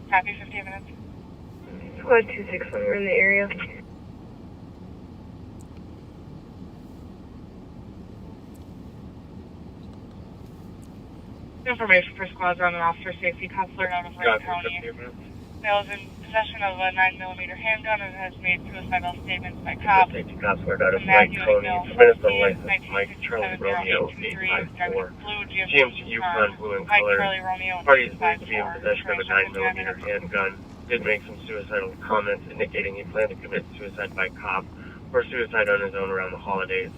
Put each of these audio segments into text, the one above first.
Copy, 15 minutes. Squad 261, we're in the area. Information for squads on an officer safety counselor out of Lake County. Male is in possession of a 9mm handgun and has made suicidal statements by cops. Safety counselor out of Lake County. Submitted the license Mike Charlie Romeo 854. GMC Yukon blue in color. Party is believed to be in possession of a 9mm handgun. Did make some suicidal comments indicating he planned to commit suicide by cop or suicide on his own around the holidays.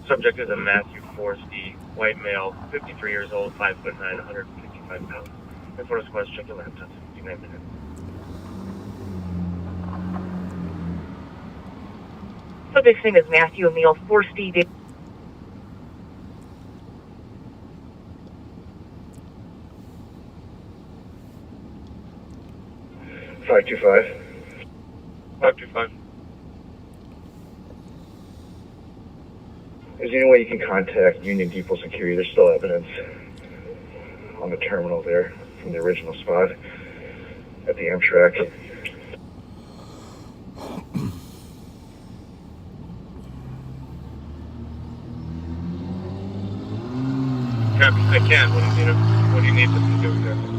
Subject is a Matthew Forsty, white male, 53 years old, 5'9", 155 pounds. Before the squad's check your laptop, 59 minutes. Subject's name is Matthew Emil Forsty. Five two five. Is there any way you can contact Union Depot Security? There's still evidence on the terminal there from the original spot at the Amtrak. Copy. I can. What do you need us to do exactly?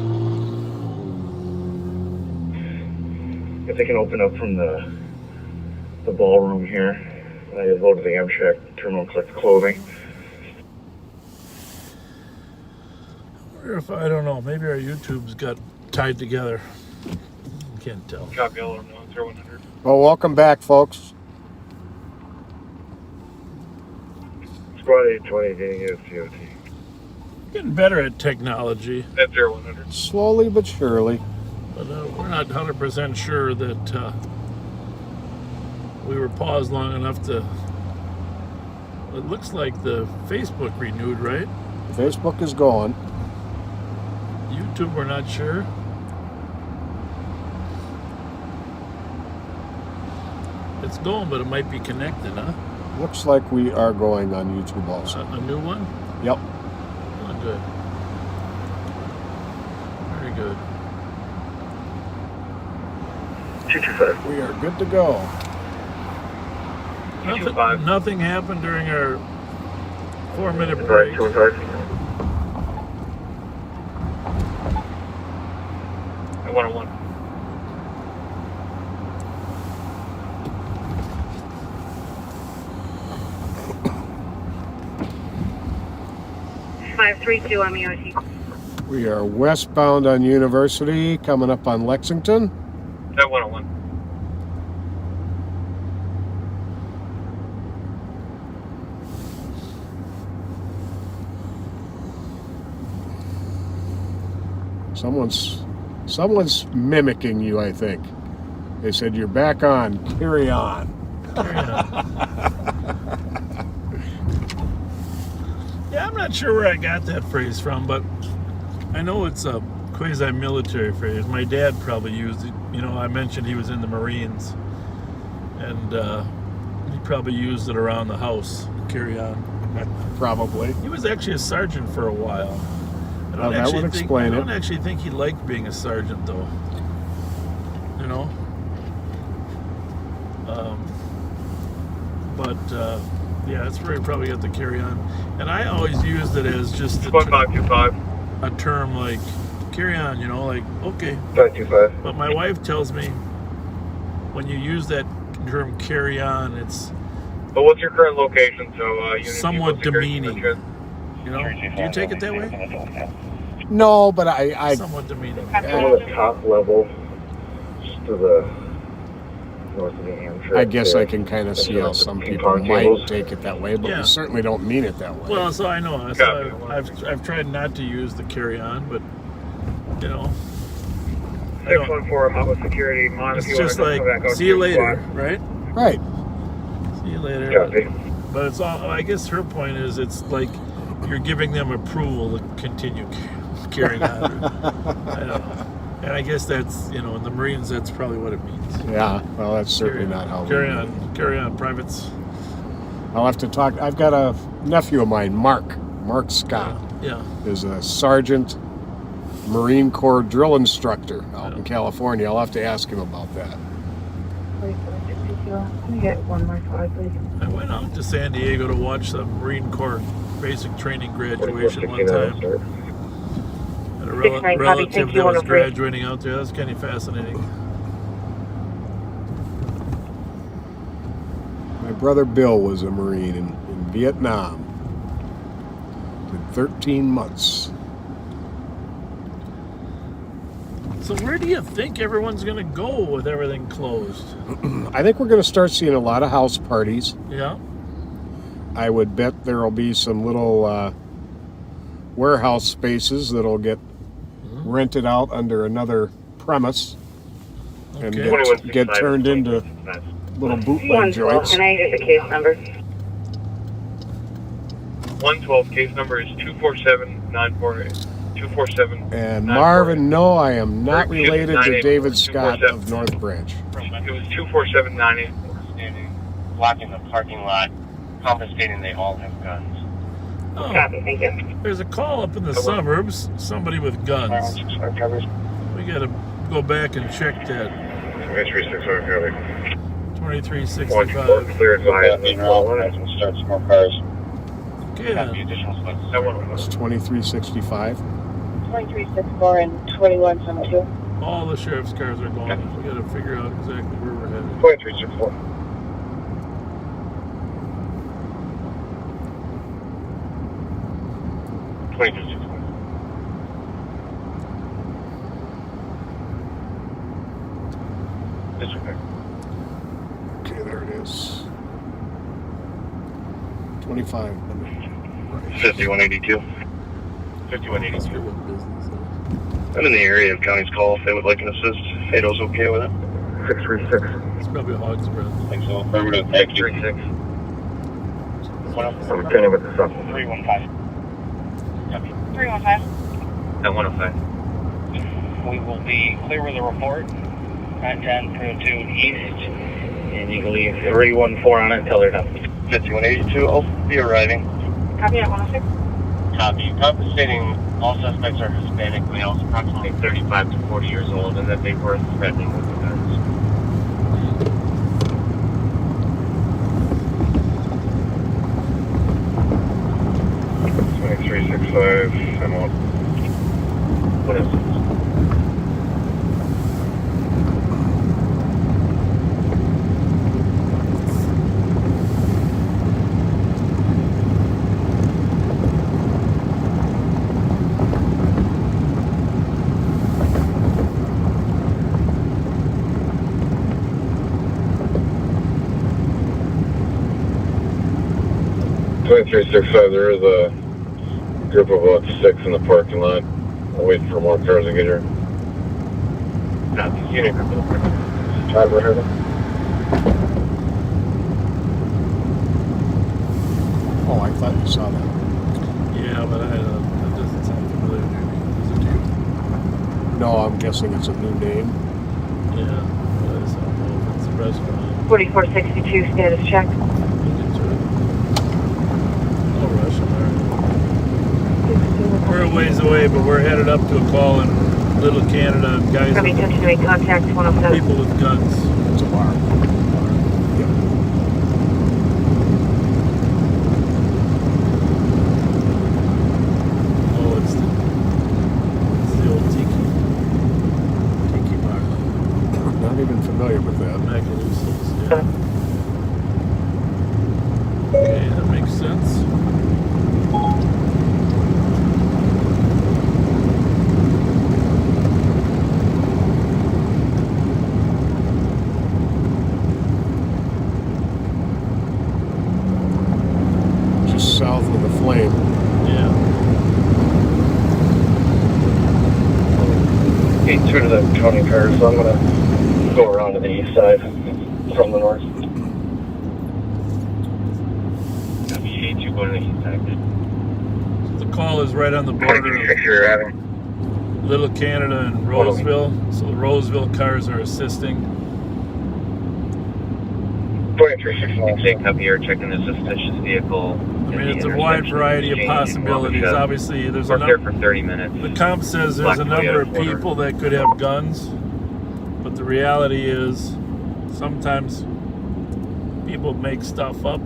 If they can open up from the ballroom here, I go to the Amtrak terminal and collect clothing. If I don't know, maybe our YouTubes got tied together. Can't tell. Copy, I'll know. 0100. Well, welcome back, folks. Squad 820, getting you a COT. Getting better at technology. That's 0100. Slowly but surely. But we're not 100% sure that we were paused long enough to... It looks like the Facebook renewed, right? Facebook is going. YouTube, we're not sure. It's going, but it might be connected, huh? Looks like we are going on YouTube also. A new one? Yep. Oh, good. Very good. 225. We are good to go. Nothing happened during our 4-minute Right, break. 215. I 101. on the OT. We are westbound on University, coming up on Lexington. That 101. Someone's mimicking you, I think. They said, you're back on, carry on. Yeah, I'm not sure where I got that phrase from, but I know it's a quasi-military phrase. My dad probably used it. You know, I mentioned he was in the Marines, and he probably used it around the house. Carry on. Probably. He was actually a sergeant for a while. Well, that would explain it. I don't actually think he liked being a sergeant, though. You know? Yeah, that's where he probably got the carry on. And I always used it as just a term like, carry on, you know, like, okay. 525. But my wife tells me when you use that term carry on, it's But what's your current location? So, somewhat demeaning. You know? Do you take it that way? No, but I Somewhat demeaning. On the top level, just to the north of the Amtrak. I guess there. I can kind of see how some Ping people pong might tables. take it that way, but Yeah. we certainly don't mean it that way. Well, so I know. So I've tried not to use the carry on, but you know, 614, I'm with security. it's just like see you later, right? Right. See you later. Copy. But it's all. I guess her point is, it's like you're giving them approval to continue carrying on. I don't know. And I guess that's, you know, in the Marines, that's probably what it means. Yeah, well, that's certainly not how we carry on, privates. I'll have to talk. I've got a nephew of mine, Mark Scott, Yeah. is a sergeant Marine Corps drill instructor out in California. I'll have to ask him about that. 2462. Can I get one more photo, please? I went out to San Diego to watch the Marine Corps basic training graduation one time. And a relative that was graduating out there. That was kind of fascinating. My brother Bill was a Marine in Vietnam. Did 13 months. So where do you think everyone's going to go with everything closed? I think we're going to start seeing a lot of house parties. Yeah. I would bet there will be some little warehouse spaces that'll get rented out under another premise and get turned into little bootleg joints. Can I get the case number? 112 case number is 247-948. 247. And Marvin, no, I am not related to David Scott of North Branch. It was 247-984 standing, blocking the parking lot, confiscating they all have guns. Oh, Copy, thank you. there's a call up in the suburbs, somebody with guns. We got to go back and check that. 2365. Cleared by start some more cars. Yeah. It's 2365. 2364 and 2172. All the sheriff's cars are gone. We got to figure out exactly where we're headed. 2364. Okay, there it is. 25. 5182. 5182. I'm in the area of county's call if they would like an assist. Fado's okay with it. 636. It's probably a hog's breath. I think so. Affirmative. 636. I'm attending with the sub. 315. Copy. 315. At 105. We will be clear with a report. Contact crew 2 east. And you can leave 314 on it until they're done. 5182. I'll be arriving. Copy at 106. Copy. Confiscating all suspects are Hispanic males, approximately 35 to 40 years old, and that they were threatening with the guns. I'm on. What is this? There is a group of about 6 in the parking lot. I'm waiting for more cars to get here. Not the unit group in the parking lot. Driver here. Oh, I thought you saw that. Yeah, but that doesn't sound familiar to me. Is it to you? No, I'm guessing it's a new name. Yeah, but I don't know if it's a restaurant. 4462 status check. Look into it. No rush on there. We're a ways away, but we're headed up to a call in Little Canada and guys Coming with, attention to make contact 107. people with guns. It's a bar. Yep. Oh, it's the old tiki bar. Not even familiar with that. Macalusos, yeah. Okay, that makes sense. Just south of the Flame. Yeah. Gate 2 to the county cars, so I'm going to go around to the east side from the north. Copy. A2 going to the east side. The call is right on the border of You're having. Little Canada and Roseville. So the Roseville cars are assisting. Take up here, checking the suspicious vehicle. I mean, it's a wide variety of possibilities. Obviously, there's a there for 30 minutes. The comp says there's a number of people that could have guns, but the reality is sometimes people make stuff up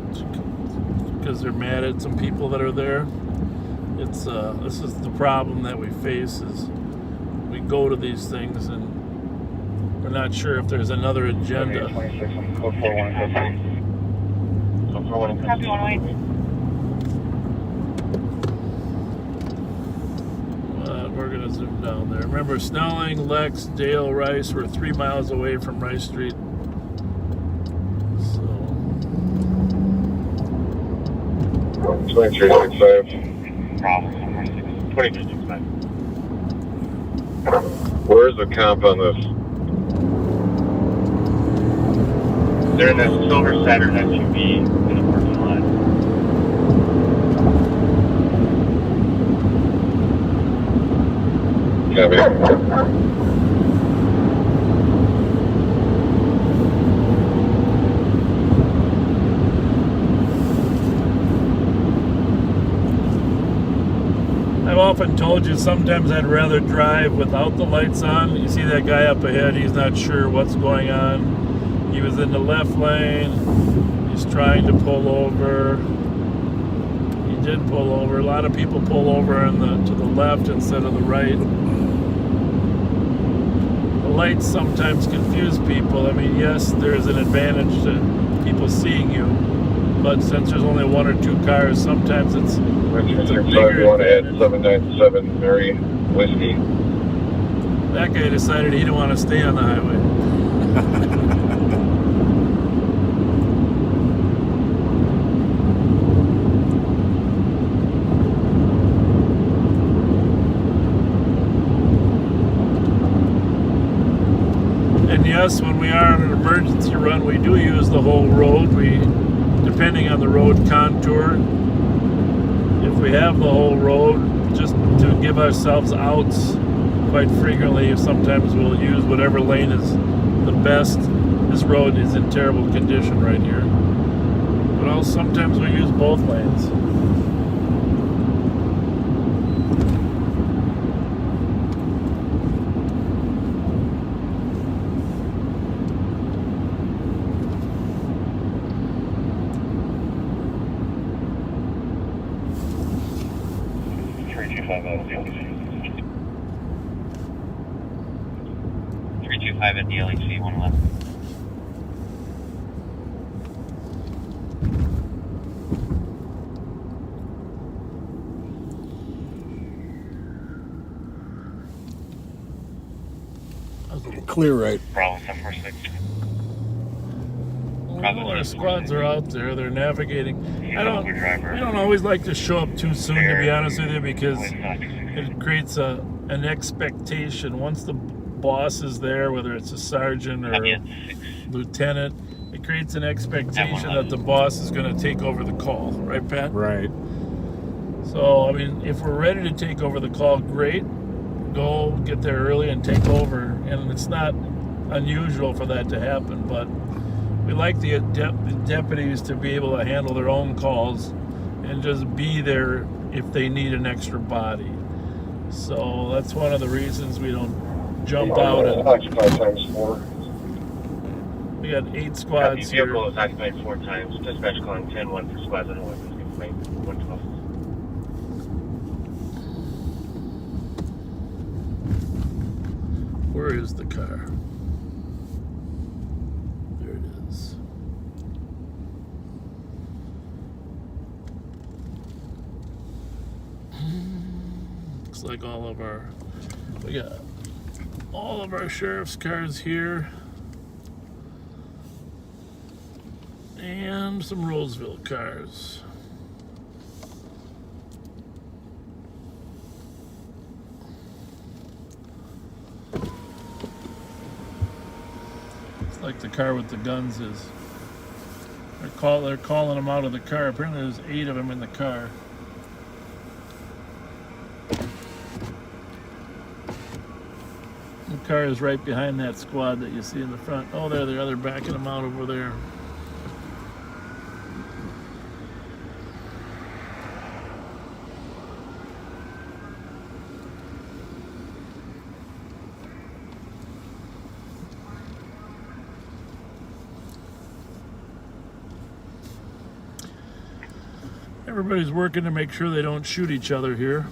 because they're mad at some people that are there. It's this is the problem that we face is we go to these things and we're not sure if there's another agenda. Copy 108. We're going to zoom down there. Remember, Snelling, Lex, Dale, Rice were 3 miles away from Rice Street. So. 2365. 2365. Where's the comp on this? They're in that silver Saturn SUV in the parking lot. Copy. I've often told you sometimes I'd rather drive without the lights on. You see that guy up ahead, he's not sure what's going on. He was in the left lane. He's trying to pull over. He did pull over. A lot of people pull over to the left instead of the right. The lights sometimes confuse people. I mean, yes, there's an advantage to people seeing you, but since there's only one or two cars, sometimes it's a bigger You want to add advantage. 797 Mary Whiskey? That guy decided he didn't want to stay on the highway. And yes, when we are on an emergency run, we do use the whole road. Depending on the road contour, if we have the whole road, just to give ourselves outs quite frequently, sometimes we'll use whatever lane is the best. This road is in terrible condition right here. But also sometimes we use both lanes. At the LHC 111. Clear right. Bravo 746. Well, our squads are out there. They're navigating. We don't always like to show up too soon, to be honest with you, because it creates an expectation. Once the boss is there, whether it's a sergeant or lieutenant, it creates an expectation that the boss is going to take over the call. Right, Pat? Right. So, I mean, if we're ready to take over the call, great. Go get there early and take over. And it's not unusual for that to happen, but we like the deputies to be able to handle their own calls and just be there if they need an extra body. So that's one of the reasons we don't jump out and times 4. we got 8 squads The here. vehicle is occupied 4 times. Dispatch calling 10-1 for squads on 112. Where is the car? There it is. Looks like we got all of our sheriff's cars here. And some Roseville cars. Like the car with the guns is. They're calling them out of the car. Apparently there's 8 of them in the car. The car is right behind that squad that you see in the front. Oh, there they are. They're backing them out over there. Everybody's working to make sure they don't shoot each other here.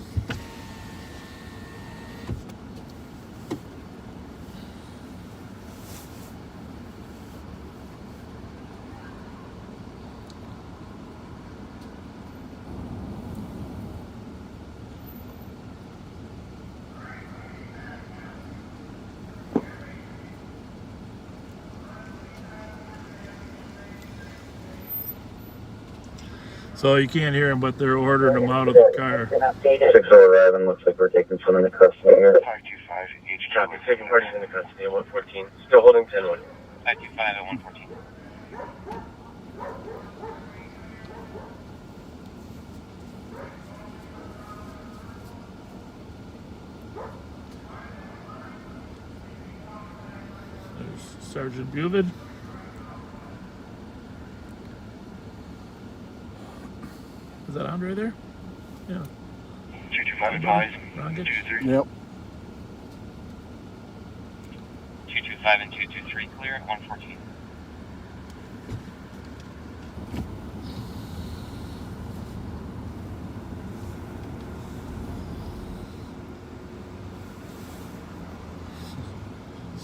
So you can't hear them, but they're ordering them out of the car. 6 arriving. Looks like we're taking some into custody here. 525 HQ. Copy. Taking parties into custody at 114. Still holding 10-1. 525 at 114. There's Sergeant Buvid. Is that Andre there? Yeah. 225 advised. 223. Yep. 225 and 223 clear at 114.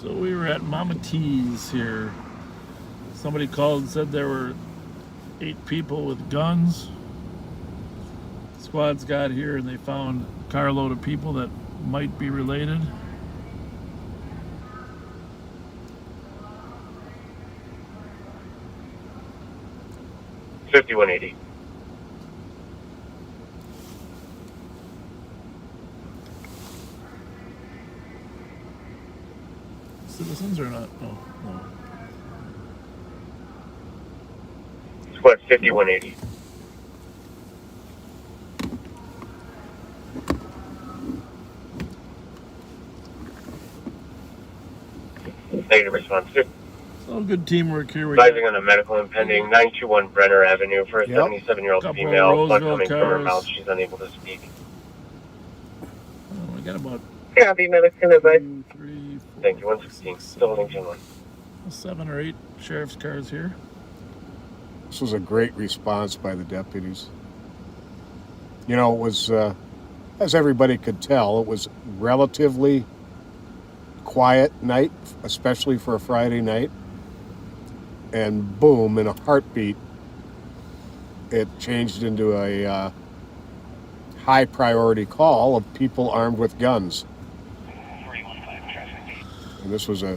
So we were at Mama T's here. Somebody called and said there were 8 people with guns. Squads got here and they found a carload of people that might be related. $51.80. Citizens or not? Oh, no. Squad 5180. Negative response. So good teamwork here. We Advising on a medical impending 921 Brenner Avenue for a Yep. 77-year-old Couple female. Blood Roseville coming from her cars. mouth. She's unable to speak. we got about Copy, medicine advice. 2, 3, 4, Thank you. 116. Still holding 10-1. 7 or 8 sheriff's cars here. This was a great response by the deputies. You know, it was, as everybody could tell, it was relatively quiet night, especially for a Friday night. And boom, in a heartbeat, it changed into a high priority call of people armed with guns. 315 traffic. And this was a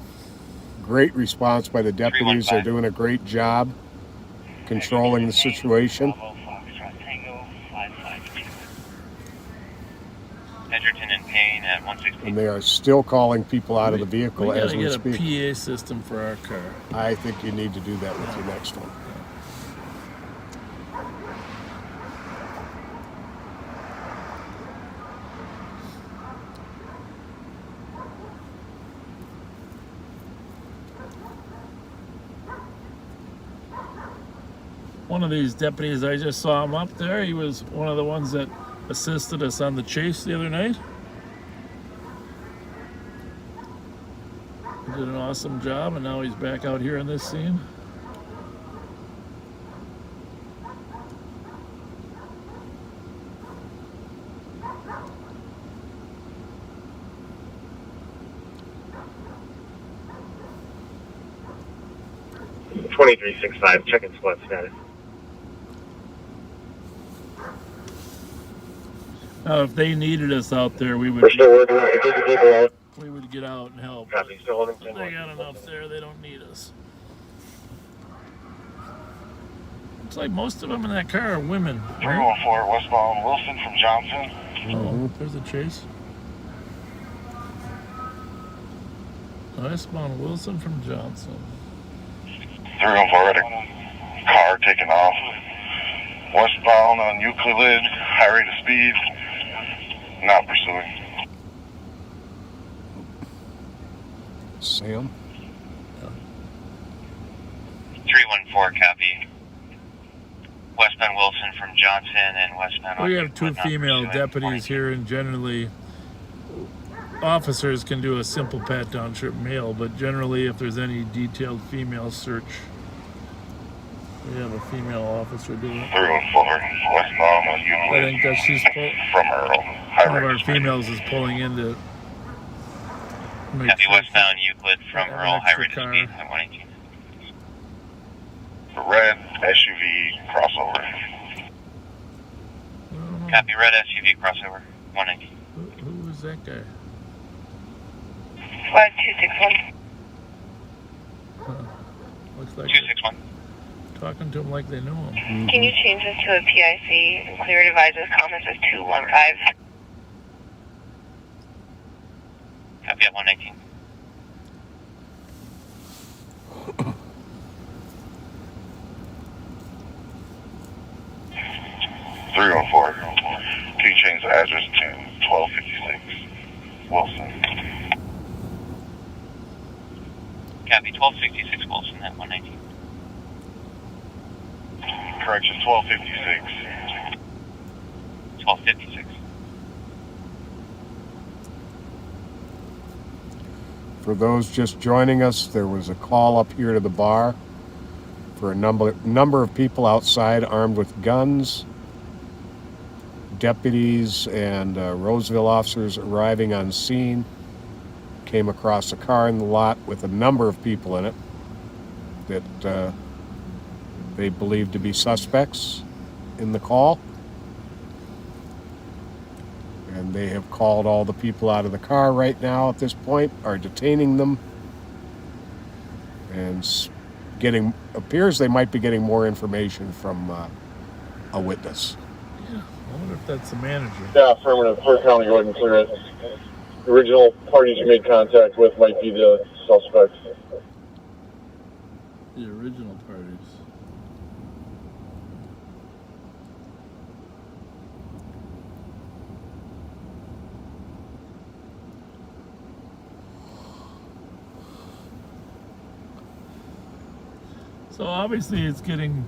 great response by the deputies. They're doing a great job controlling the situation. Edgerton and Payne at 116. And they are still calling people out of the vehicle We as gotta we get speak. a PA system for our car. I think you need to do that with your next one. One of these deputies, I just saw him up there. He was one of the ones that assisted us on the chase the other night. He did an awesome job, and now he's back out here in this scene. $23.65. Checking squad status. Now, if they needed us out there, we would We're still working on getting people out. get out and help. Copy. Still holding But 10-1. they got enough there, they don't need us. Looks like most of them in that car are women. Right? 314 westbound Wilson from Johnson. Oh, there's a chase. Westbound Wilson from Johnson. 314 ready. Car taking off. Westbound on Euclid. High rate of speed. Not pursuing. Sam? 314 copy. Westbound Wilson from Johnson and westbound. We have 2 female deputies here, and generally officers can do a simple pat down trip male, but generally if there's any detailed female search, We have a female officer doing it. 314, westbound on Euclid. I think that she's from Earl. one of our females is pulling into. Copy westbound Euclid from Earl, high rate of speed at 118. Red SUV crossover. Copy red SUV crossover, 119. Who is that guy? 5261. Looks like 261. talking to him like they know him. Can you change this to a PIC and clear advisors comments as 215? Copy at 119. Can you change the address to 1256 Wilson? Copy 1266 Wilson at 119. Correction, 1256. 1256. For those just joining us, there was a call up here to the bar for a number of people outside armed with guns. Deputies and Roseville officers arriving on scene came across a car in the lot with a number of people in it that they believed to be suspects in the call. And they have called all the people out of the car right now at this point, are detaining them, and appears they might be getting more information from a witness. Yeah, I wonder if that's the manager. Yeah, affirmative. Clear County, go ahead and clear it. The original parties you made contact with might be the suspects. The original parties. So obviously it's getting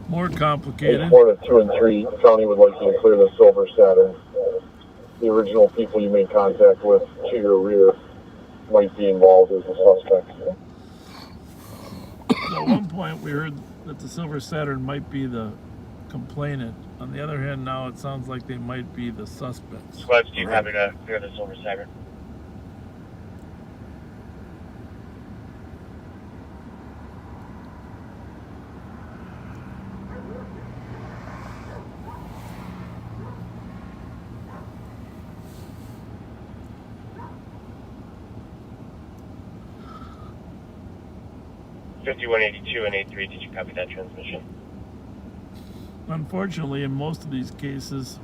more complicated. 1, 2, and 3, County would like you to clear the Silver Saturn. The original people you made contact with to your rear might be involved as a suspect. So at one point we heard that the Silver Saturn might be the complainant. On the other hand, now it sounds like they might be the suspects. Squad, do you copy to clear the Silver Saturn? (5182) and 83, did you copy that transmission? Unfortunately, in most of these cases,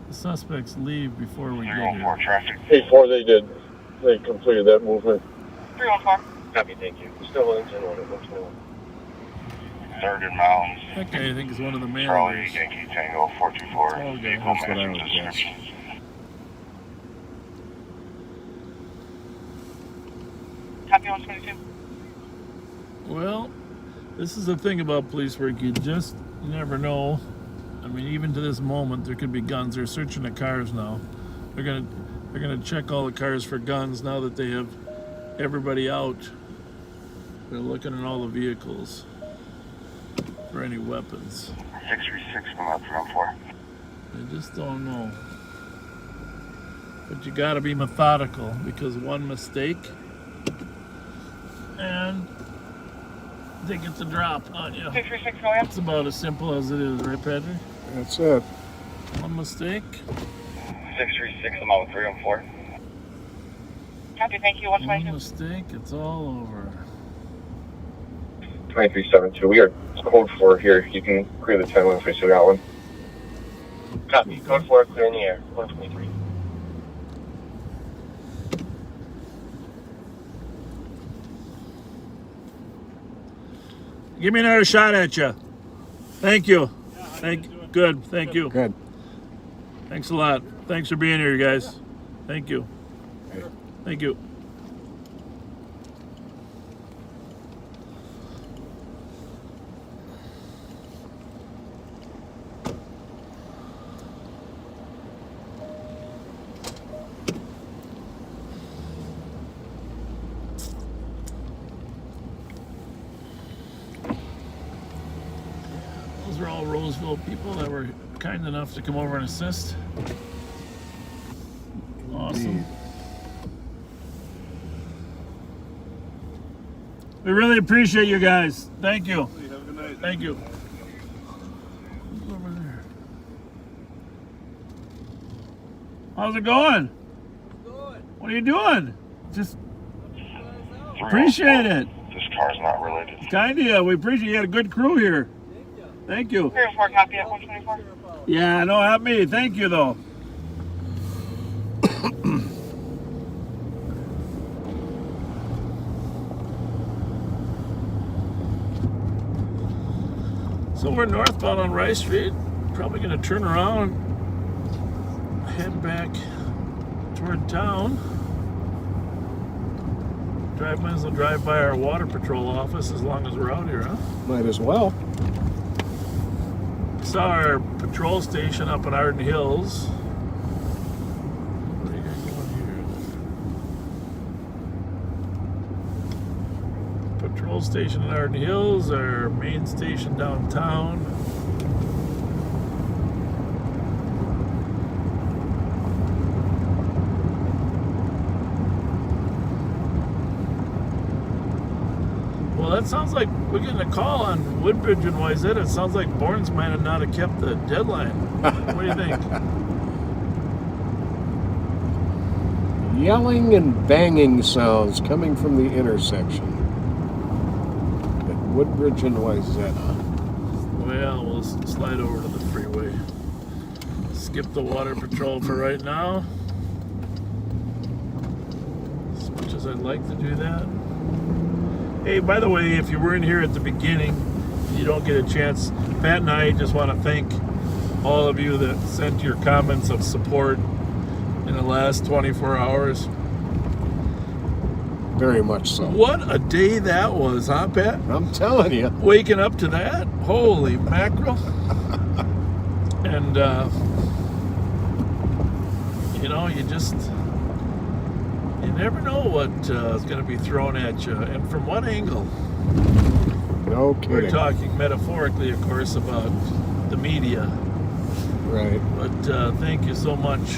the suspects leave before we get here. Traffic. 8-4, they did. They completed that movement. 314. Copy, thank you. Still Williamson, 121. 3rd Mounds. That guy, I think, is one of the Charlie, managers. Yankee Tango 424. Tall guy. Vehicle That's what I matching would guess. descriptions. Copy 122. Well, this is the thing about police work. You just never know. I mean, even to this moment, there could be guns. They're searching the cars now. They're gonna check all the cars for guns now that they have everybody out. They're looking at all the vehicles for any weapons. 636 from up 314. I just don't know. But you gotta be methodical, because one mistake and they get the drop on you. 636 William. It's about as simple as it is, right, Patrick? That's it. One mistake. 636, I'm out with 314. Copy, thank you, One 122. mistake, it's all over. 2372, we are code 4 here. You can clear the 10 if we still got one. Copy, code 4, clear in the air, 123. Give me another shot at you. Thank you. Good. Thank you. Good. Thanks a lot. Thanks for being here, you guys. Thank you. Thank you. Those are all Roseville people that were kind enough to come over and assist. Awesome. We really appreciate you guys. Thank you. Have a good night. Thank you. Who's over there? How's it going? What are you doing? Just appreciate it. This car's not related. It's kind of you. We appreciate you had a good crew here. Thank you. 304 copy at 124. Yeah, no, not me. Thank you, though. So we're northbound on Rice Street. Probably going to turn around, head back toward town. Might as well drive by our water patrol office as long as we're out here, huh? Might as well. Saw our patrol station up in Arden Hills. What are you guys doing here? Patrol station in Arden Hills, our main station downtown. Well, that sounds like we're getting a call on Woodbridge and Wayzata. It sounds like Bournes might have not have kept the deadline. What do you think? Yelling and banging sounds coming from the intersection at Woodbridge and Wayzata. Well, we'll slide over to the freeway. Skip the water patrol for right now. As much as I'd like to do that. Hey, by the way, if you weren't here at the beginning, you don't get a chance. Pat and I just want to thank all of you that sent your comments of support in the last 24 hours. Very much so. What a day that was, huh, Pat? I'm telling you. Waking up to that? Holy mackerel. And, you know, you never know what is going to be thrown at you, and from what angle. No kidding. We're talking metaphorically, of course, about the media. Right. But thank you so much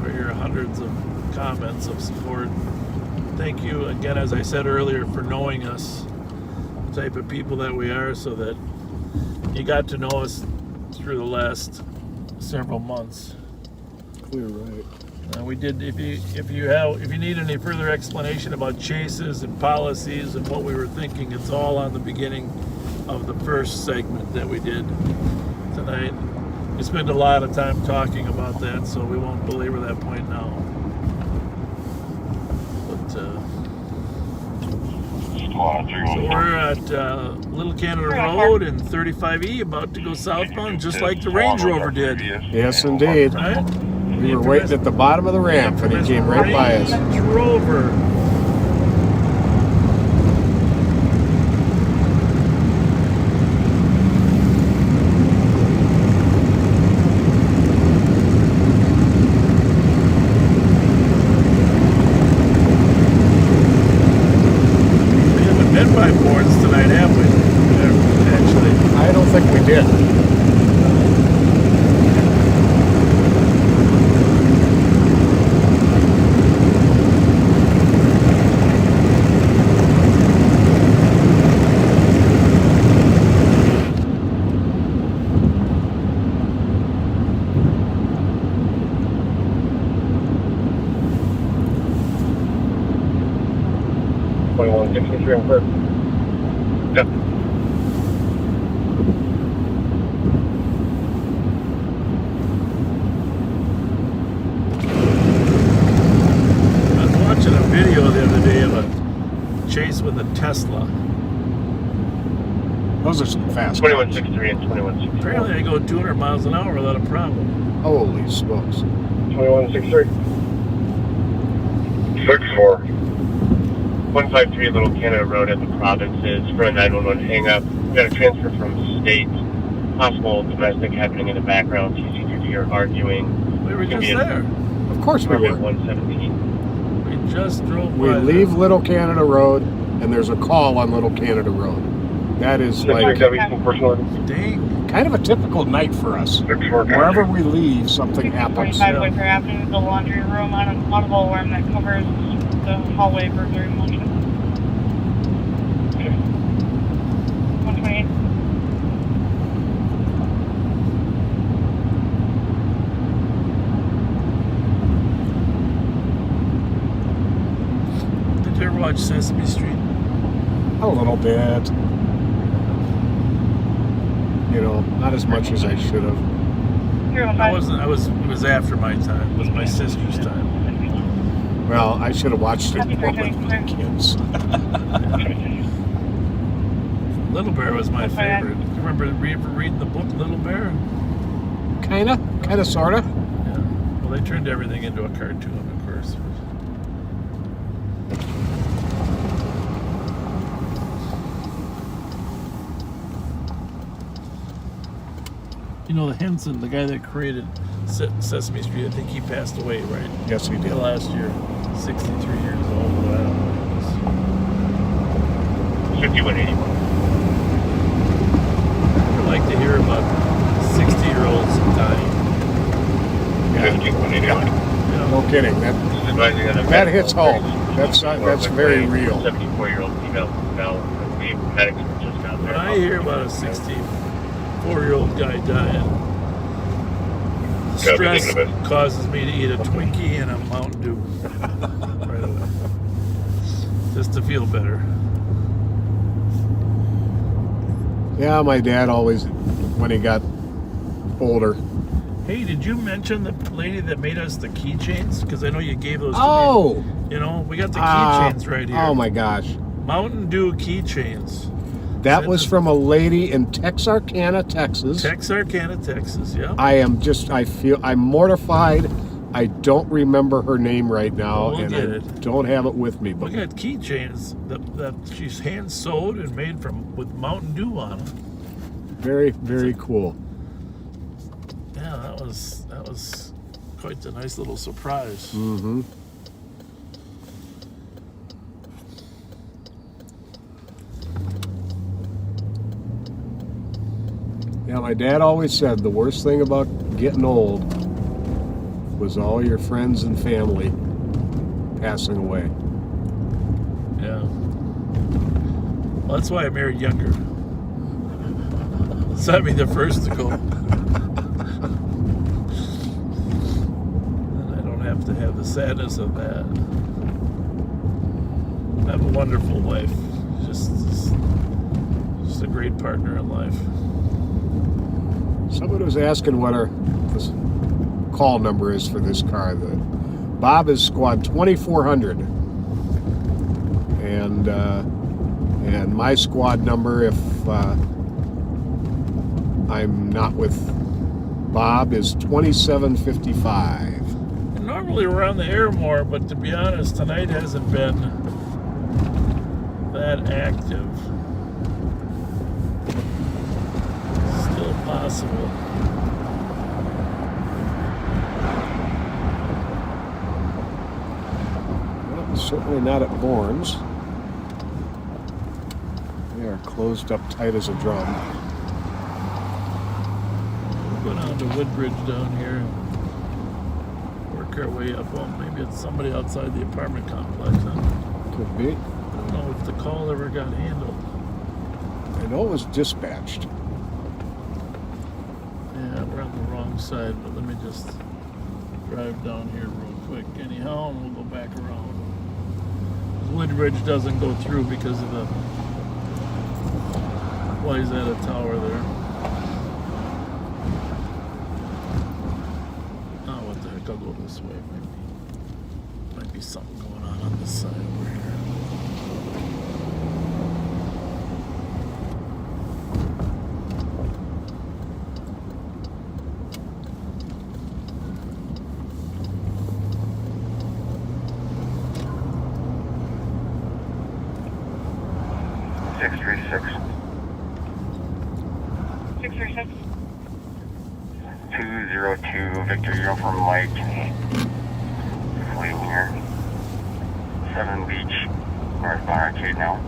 for your hundreds of comments of support. Thank you again, as I said earlier, for knowing us, the type of people that we are, so that you got to know us through the last several months. Clear right. We did. If you need any further explanation about chases and policies and what we were thinking, it's all on the beginning of the first segment that we did tonight. We spent a lot of time talking about that, so we won't belabor that point now. But so we're at Little Canada Road and 35E, about to go southbound, just like the Range Rover did. Yes, indeed. Right? We were waiting at the bottom of the ramp and he came right by us. Range Rover. We haven't been by Bournes tonight, have we? Actually. I don't think we did. Yep. I was watching a video the other day of a chase with a Tesla. Those are some fast 2163 and 2163. Apparently they go 200 miles an hour without a problem. Holy smokes. 2163. 64. 153 Little Canada Road at the provinces for a 911 hang up. We got a transfer from state. Possible domestic happening in the background. TC2D are arguing. We were just there. Of course we Probably were. at 117. We just drove by. We leave Little Canada Road and there's a call on Little Canada Road. That is like Dang. kind of a typical night for us. Wherever we leave, something happens. 45 Whitaker Avenue, the laundry room on an audible worm that covers the hallway burglary motion. 128. Did you ever watch Sesame Street? A little bit. You know, not as much as I should have. I wasn't. It was after my time. It was my sister's time. Well, I should have watched it more with my kids. Little Bear was my favorite. You remember ever reading the book Little Bear? Kinda, sorta. Yeah. Well, they turned everything into a cartoon, of course. You know, the Henson, the guy that created Sesame Street, I think he passed away, right? Yes, he did. Last year. 63 years old. Wow. 5181. I'd like to hear about 60-year-olds dying. Yeah. 5181. No kidding. That hits home. That's very real. 74-year-old female. Now, the medics just got there. When I hear about a 64-year-old guy dying, stress causes me to eat a Twinkie and a Mountain Dew right away, just to feel better. Yeah, my dad always, when he got older. Hey, did you mention the lady that made us the keychains? Because I know you gave those to Oh! me. You know, we got the keychains right here. Oh my gosh. Mountain Dew keychains. That was from a lady in Texarkana, Texas. Texarkana, Texas, yeah. I'm mortified. I don't remember her name right now, We'll and get I it. don't have it with me. But We got keychains that she's hand sewed and made with Mountain Dew on them. very, very cool. Yeah, that was quite a nice little surprise. Mm-hmm. Yeah, my dad always said the worst thing about getting old was all your friends and family passing away. Yeah. Well, that's why I married younger. So I'd be the first to go. And I don't have to have the sadness of that. I have a wonderful wife. Just a great partner in life. Somebody was asking what our call number is for this car. Bob is squad 2400, and my squad number, if I'm not with Bob, is 2755. Normally we're on the air more, but to be honest, tonight hasn't been that active. Still possible. Well, certainly not at Bourne's. They are closed up tight as a drum. We'll go down to Woodbridge down here and work our way up. Well, maybe it's somebody outside the apartment complex, huh? Could be. I don't know if the call ever got handled. I know it was dispatched. Yeah, we're on the wrong side, but let me just drive down here real quick anyhow, and we'll go back around. Woodbridge doesn't go through because of the... Why is that a tower there? Oh, what the heck, I'll go this way. Might be something going on this side over here. Victor, Uniform Mike. Fleeing here. 7 Beach, northbound arcade now.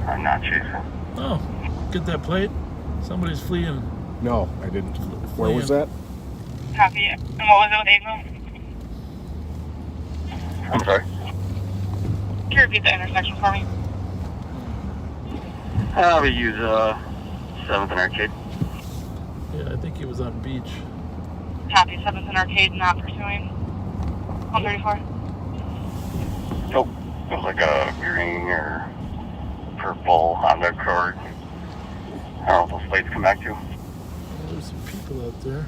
I'm not chasing. Oh, get that plate? Somebody's fleeing. No, I didn't. Where was that? Copy. And what was it with Igloo? I'm sorry. Can you repeat the intersection for me? We use 7th and Arcade. Yeah, I think he was on beach. Copy. 7th and Arcade, not pursuing. 134. Nope. It was like a green or purple Honda Accord. I don't know if those plates come back to. Oh, there's some people out there.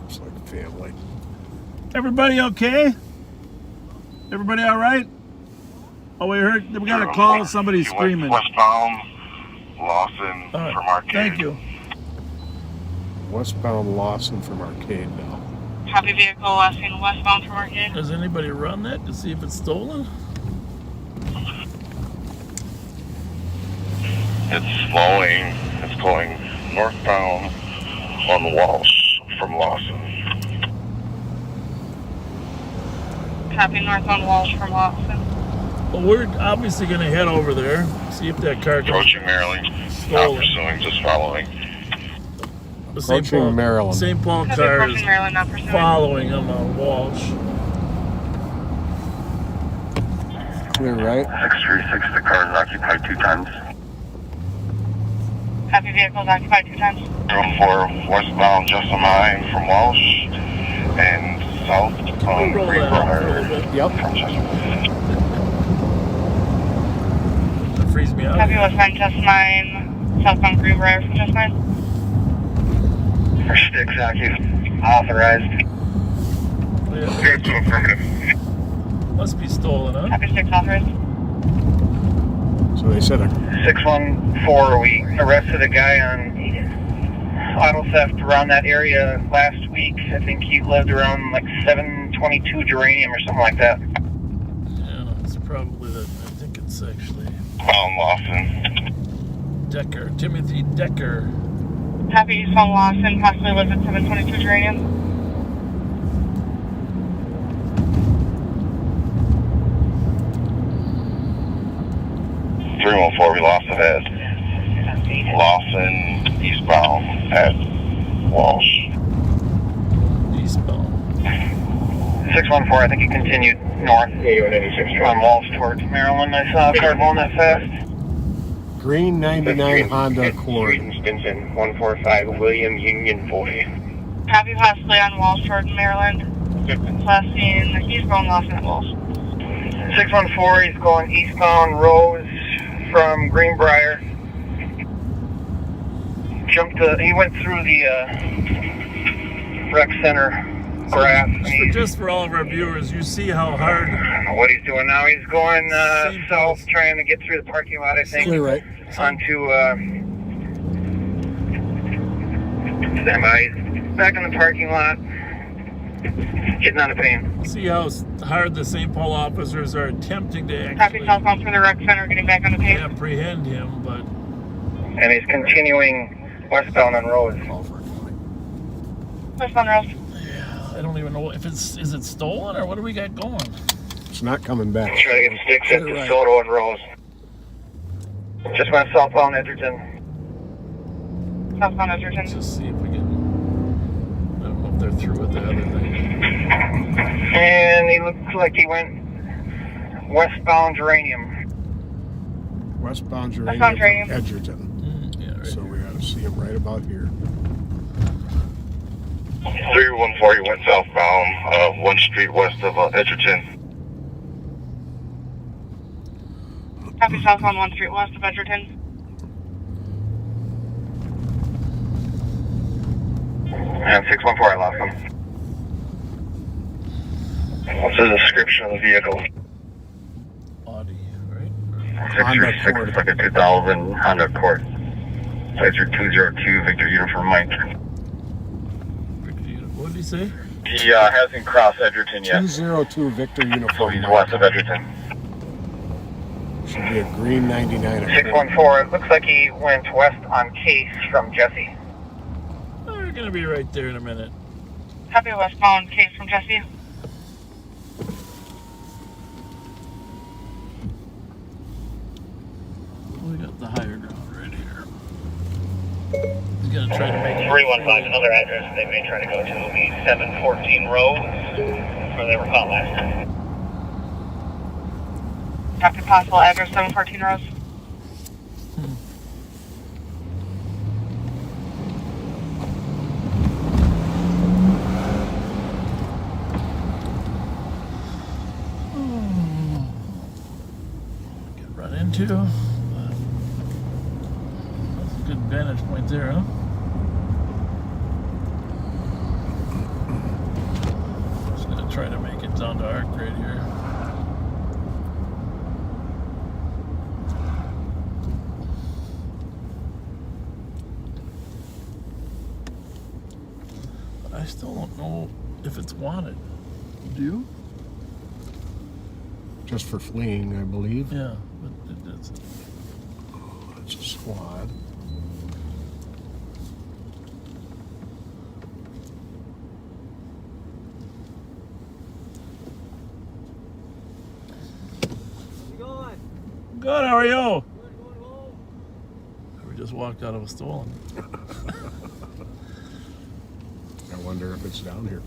Looks like family. Everybody okay? Everybody all right? Oh, we got a call. Somebody screaming. Westbound, Lawson All right, from Arcade. thank you. Westbound Lawson from Arcade now. Copy. Vehicle westbound from Arcade. Does anybody run that to see if it's stolen? It's flowing. It's going northbound on Walsh from Lawson. Copy. Northbound Walsh from Lawson. Well, we're obviously going to head over there, see if that car can Approaching Maryland. Not stolen. pursuing, just following. The St. Approaching Paul, Maryland. St. Paul Copy. car is Approaching Maryland, not pursuing. following him on Walsh. Clear right. 636, the car is occupied 2 times. Copy. Vehicles occupied 2 times. 214 westbound Jessamine from Walsh and south on Roll that up a little Greenbrier bit. Yep. from Jessamine. That frees me out. Copy. Westbound Jessamine. Southbound Greenbrier from Jessamine. For sticks active. Authorized. Yeah, Good to affirmative. must be stolen, huh? Copy. 6 authorized. So they said a 614, we arrested a guy on auto theft around that area last week. I think he lived around like 722 Geranium or something like that. Yeah, it's probably that. I think it's actually Lawson. Decker, Timothy Decker. Copy. Eastbound Lawson. Possibly lives at 722 Geranium. We lost it at Lawson, eastbound at Walsh. Eastbound. 614, I think he continued north on Walsh towards Maryland. I saw a car going that fast. green 99 Honda Accord. Stinson, 145 William Union Boy. Copy. Possibly on Walsh towards Maryland. Last seen eastbound Lawson at Walsh. 614, he's going eastbound Rose from Greenbrier. He went through the rec center grass. Just for all of our viewers, you see how hard. What he's doing now, he's going south, trying to get through the parking lot, I think. Clear right. Onto, stand by. He's back in the parking lot, getting out of pain. See how hard the St. Paul officers are attempting to Copy. actually Southbound through the rec center, getting back on the page. apprehend him, but And he's continuing westbound on Rose. Westbound Rose. yeah, I don't even know if is it stolen or what do we got going? It's not coming back. Trying to get sticks into Right. Soto and Rose. Just went southbound Edgerton. Southbound Edgerton. Just see if we can. I don't know if they're through with the other thing. And he looks like he went westbound Geranium. Westbound Geranium Westbound from Geranium. Edgerton. Yeah, right. So we ought to see him right about here. 314, he went southbound, 1 street west of Edgerton. Copy. Southbound 1 Street west of Edgerton. And 614, I lost him. What's the description of the vehicle? Audi, right? 636, it's like a 2000 Honda Accord. Fletcher 202, Victor Uniform Mike. What did he say? He hasn't crossed Edgerton yet. 202 Victor So Uniform. he's west of Edgerton. Should be a green 99 Accord. 614, it looks like he went west on Case from Jesse. Oh, we're gonna be right there in a minute. Copy, westbound case from Jesse. We got the higher ground right here. He's gonna try to make it. 315, another address they may try to go to will be 714 Road, where they were caught last time. Copy, possible address 714 Rose. Get run into. That's a good vantage point there, huh? Just gonna try to make it down to Arc right here. I still don't know if it's wanted. Do you? Just for fleeing, I believe. Yeah, but it's It's a squad. good. How are you? We just walked out of a stolen. I wonder if it's down here.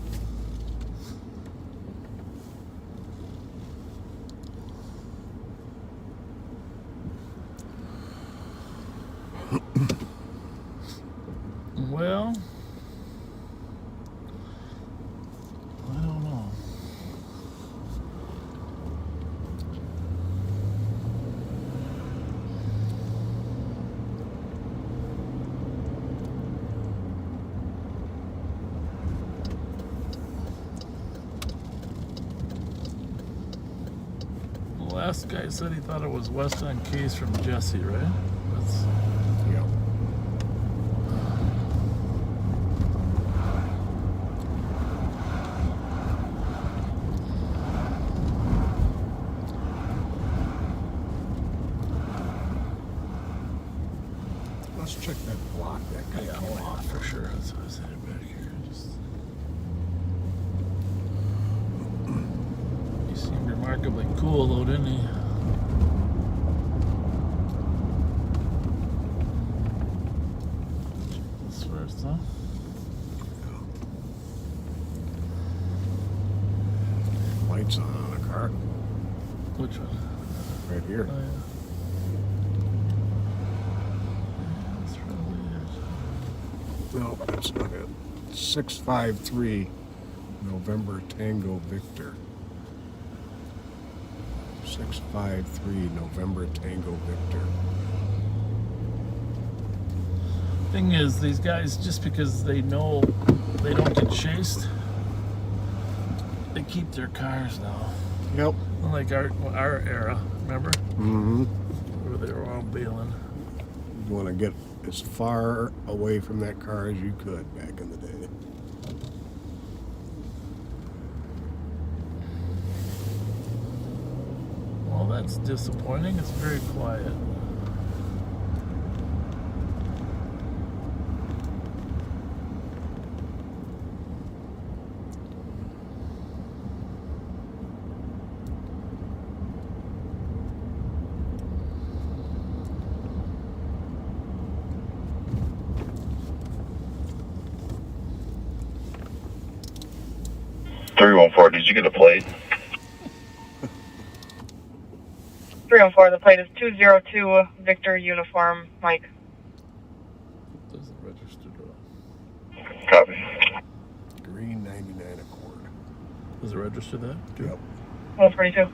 Well, I don't know. The last guy said he thought it was west on Case from Jesse, right? That's Yeah. Let's check that block that guy came off. for sure. That's what I was headed back here. He seemed remarkably cool, though, didn't he? This first, huh? Lights on the car. Which one? Right here. Oh, yeah. That's probably it. No, that's not it. 653 November Tango Victor. 653 November Tango Victor. Thing is, these guys, just because they know they don't get chased, they keep their cars now. Yep. Like our era, remember? Mm-hmm. Where they were all bailing. You want to get as far away from that car as you could back in the day. Well, that's disappointing. It's very quiet. Did you get a plate? 314, the plate is 202 Victor Uniform, Mike. Doesn't register at all. Copy. Green 99 Accord. Does it register that? Yep. 142.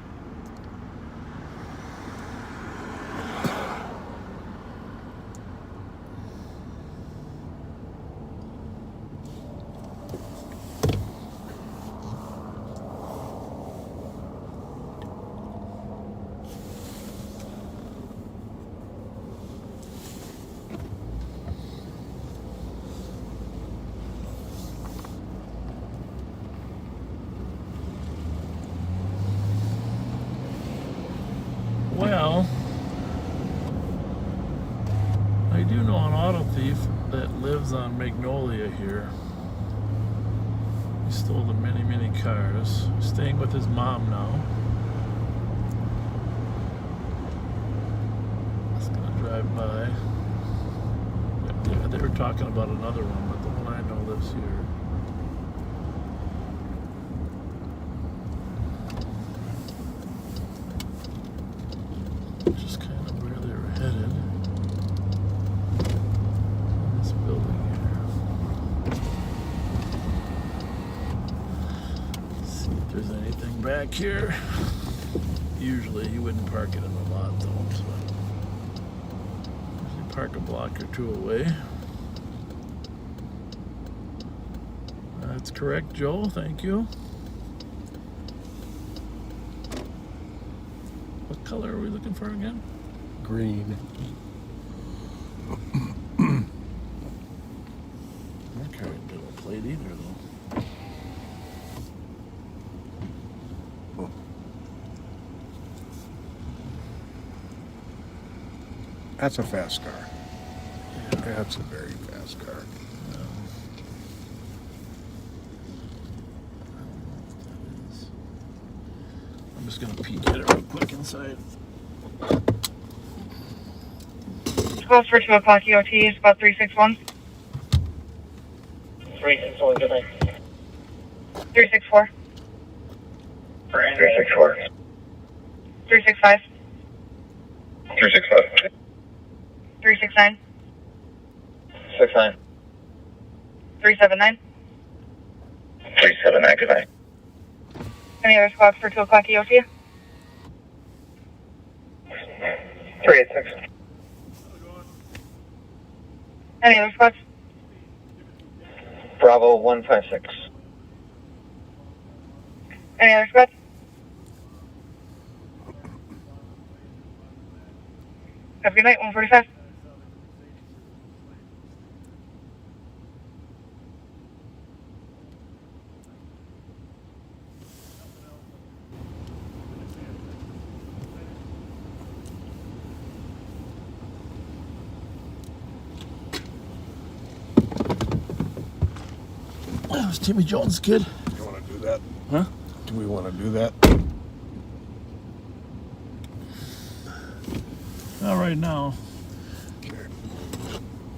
Well, I do know an auto thief that lives on Magnolia here. He stole the many, many cars. He's staying with his mom now. Just gonna drive by. Yeah, they were talking about another one, but the one I know lives here. Just kind of where they were headed. This building here. Let's see if there's anything back here. Usually you wouldn't park it in the lot though. So usually park a block or two away. That's correct, Joe. Thank you. What color are we looking for again? Green. Okay, don't do a plate either though. That's a fast car. Yeah. That's a very fast car. I'm just gonna peek at it real quick inside. Close for 2 o'clock EOT, it's about 361. 361, good night. 364. 364. 365. 365. 369. 69. 379. 379, good night. Any other squads for 2 o'clock EOT? 386. Any other squads? Bravo 156. Any other squads? Have a good night, 145. That was Timmy Jones' kid. You want to do that? Huh? Do we want to do that? Not right now.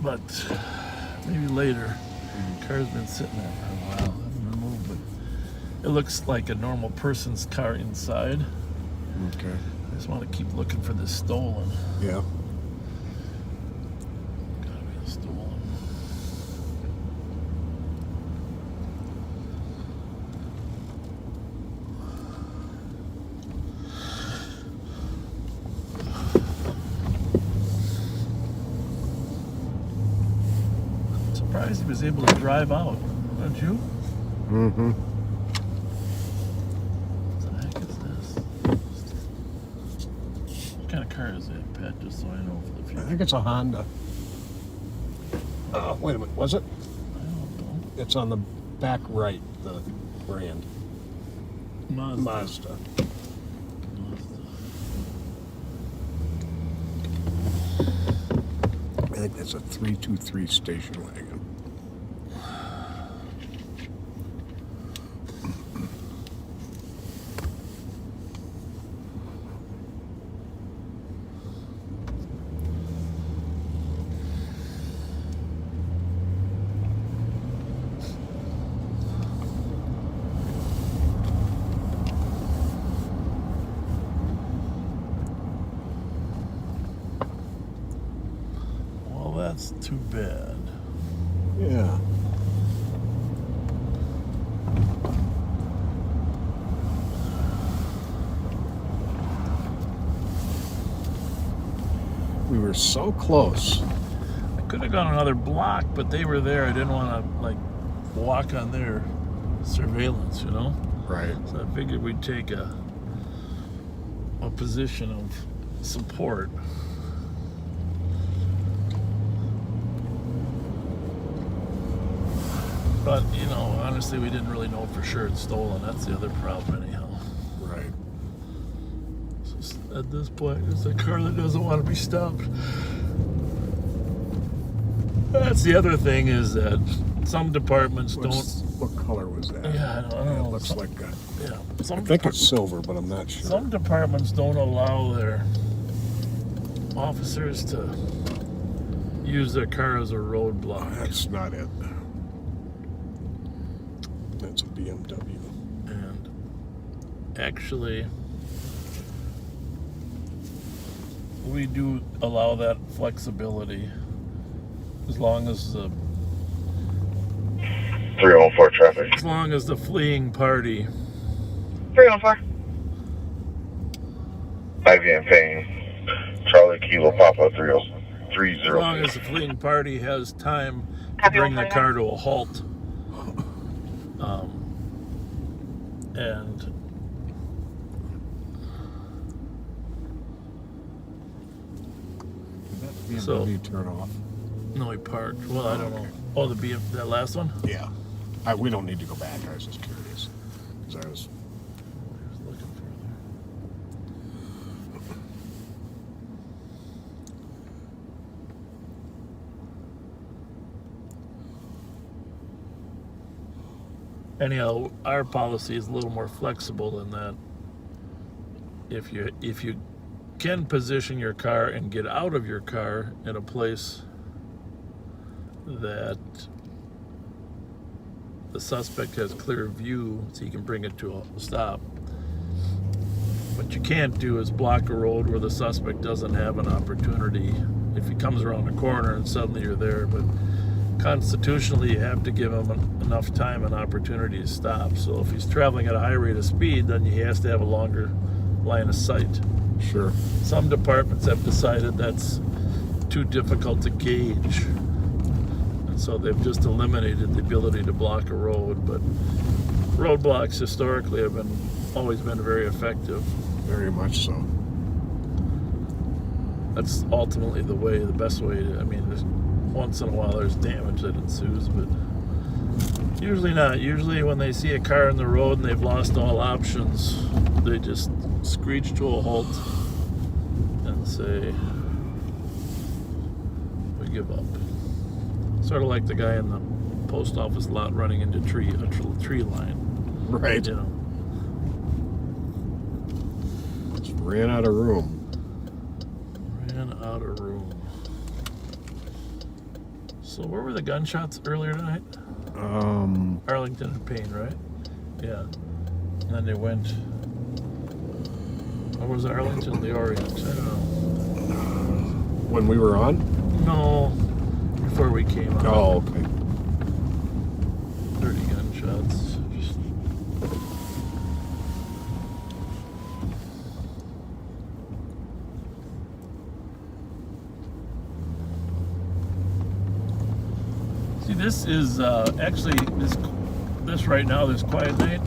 But maybe later. The car's been sitting there for a while. I haven't been moved, but it looks like a normal person's car inside. Okay. I just want to keep looking for this stolen. Yeah. Gotta be a stolen. Surprised he was able to drive out, aren't you? Mm-hmm. What the heck is this? What kind of car is that, Pat? Just so I know for the I future. think it's a Honda. Wait a minute, was it? I don't know. It's on the back right, the brand. Mazda. I think that's a 323 station wagon. Well, that's too bad. Yeah. We were so close. I could have gone another block, but they were there. I didn't want to, like, walk on their surveillance, you know? Right. So I figured we'd take a position of support. But, you know, honestly, we didn't really know for sure it's stolen. That's the other problem, anyhow. Right. So at this point, it's a car that doesn't want to be stopped. That's the other thing is that some departments What color was that? Yeah, I don't know. It looks like that. Yeah, I think it's silver, but I'm not sure. some departments don't allow their officers to use their car as a roadblock. That's not it. That's a BMW. And actually, we do allow that flexibility as long as the 304 traffic. as long as the fleeing party 314. IVM paying Charlie Kilo Papa 3030. as long as the fleeing party has time to Happy bring the 149. car to a halt. And Did that So- BMW turn off? no, he parked. Well, I don't know. Oh, that last one? Yeah. We don't need to go back. I was just curious. Because I was... Looking further. Anyhow, our policy is a little more flexible than that. If you can position your car and get out of your car in a place that the suspect has clear view, so you can bring it to a stop. What you can't do is block a road where the suspect doesn't have an opportunity. If he comes around the corner and suddenly you're there, but constitutionally you have to give him enough time and opportunity to stop. So if he's traveling at a high rate of speed, then he has to have a longer line of sight. Sure. Some departments have decided that's too difficult to gauge. So they've just eliminated the ability to block a road, but roadblocks historically have always been very effective. Very much so. That's ultimately the best way to, once in a while there's damage that ensues, but usually not. Usually when they see a car in the road and they've lost all options, they just screech to a halt and say, we give up. Sort of like the guy in the post office lot running into a tree line. Right. You know. Just ran out of room. Ran out of room. So where were the gunshots earlier tonight? Arlington and Payne, right? Yeah. And then they went. Or was it Arlington, the Orient? I don't know. When we were on? No. Before we came out. Oh, okay. 30 gunshots. Just... See, this is actually this right now, this quiet night.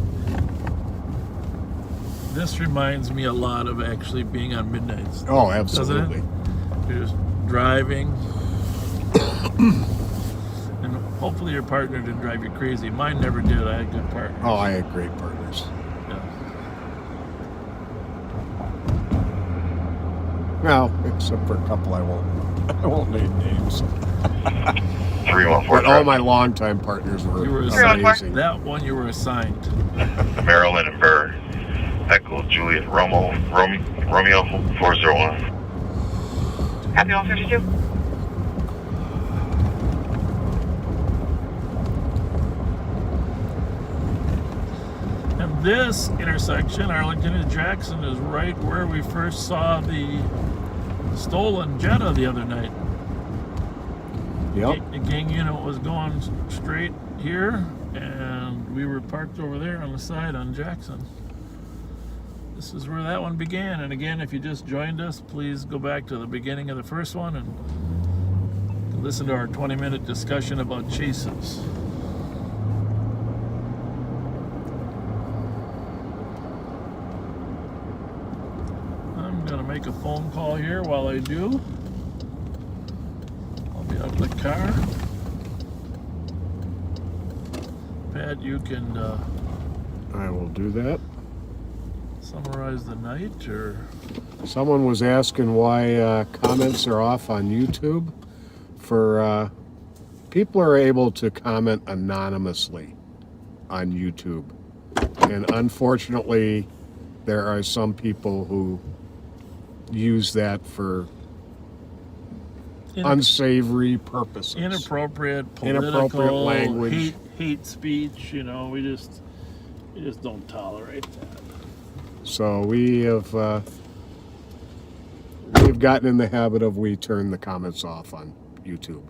This reminds me a lot of actually being on midnights. Oh, absolutely. Doesn't it? You're just driving. And hopefully your partner didn't drive you crazy. Mine never did. I had good partners. Oh, I had great partners. Yeah. Well, except for a couple I won't name names. 314 But all my longtime partners were You were amazing. that one you were assigned. Maryland and Burr. Echo Juliet Romeo 401. Happy 152. And this intersection, Arlington and Jackson, is right where we first saw the stolen Jetta the other night. Yep. The gang unit was going straight here, and we were parked over there on the side on Jackson. This is where that one began. And again, if you just joined us, please go back to the beginning of the first one and listen to our 20-minute discussion about chases. I'm gonna make a phone call here while I do. I'll be out of the car. Pat, you can I will do that. summarize the night, or Someone was asking why comments are off on YouTube for people are able to comment anonymously on YouTube. And unfortunately, there are some people who use that for unsavory purposes. Inappropriate political language. hate speech, you know, we just don't tolerate that. So we've gotten in the habit of we turn the comments off on YouTube.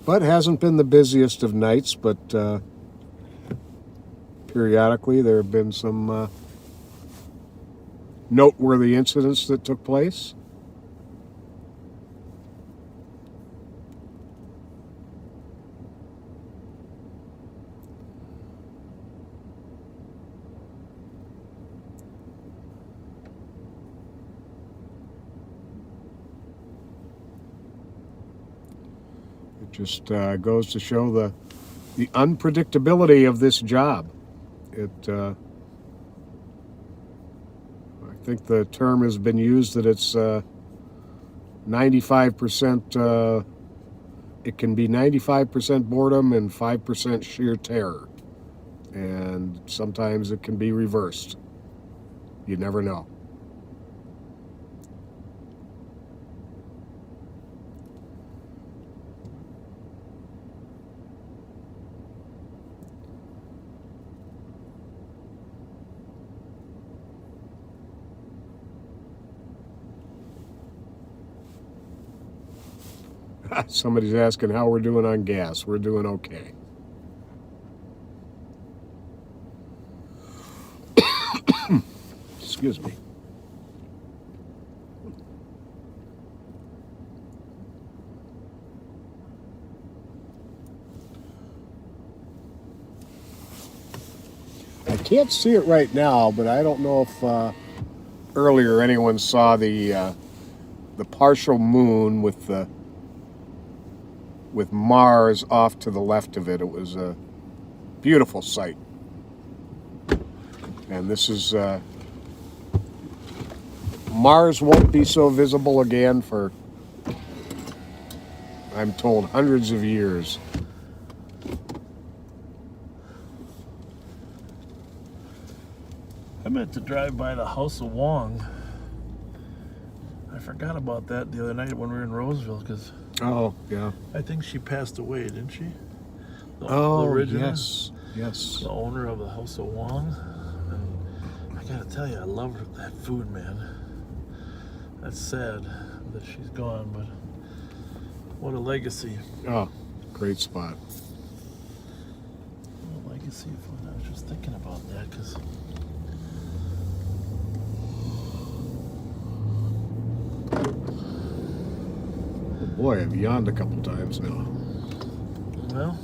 But hasn't been the busiest of nights, but periodically there have been some noteworthy incidents that took place. Just goes to show the unpredictability of this job. I think the term has been used that it's 95%. It can be 95% boredom and 5% sheer terror, and sometimes it can be reversed. You never know. Somebody's asking how we're doing on gas. We're doing okay. Excuse me. I can't see it right now, but I don't know if earlier anyone saw the partial moon with Mars off to the left of it. It was a beautiful sight. And this is Mars won't be so visible again for, I'm told, hundreds of years. I meant to drive by the House of Wong. I forgot about that the other night when we were in Roseville, because oh yeah, I think she passed away, didn't she? The original, yes. The owner of the House of Wong. And I gotta tell you, I love that food, man. That's sad that she's gone, but what a legacy. Oh, great spot. What a legacy of food. I was just thinking about that, because boy, I've yawned a couple times now. Well,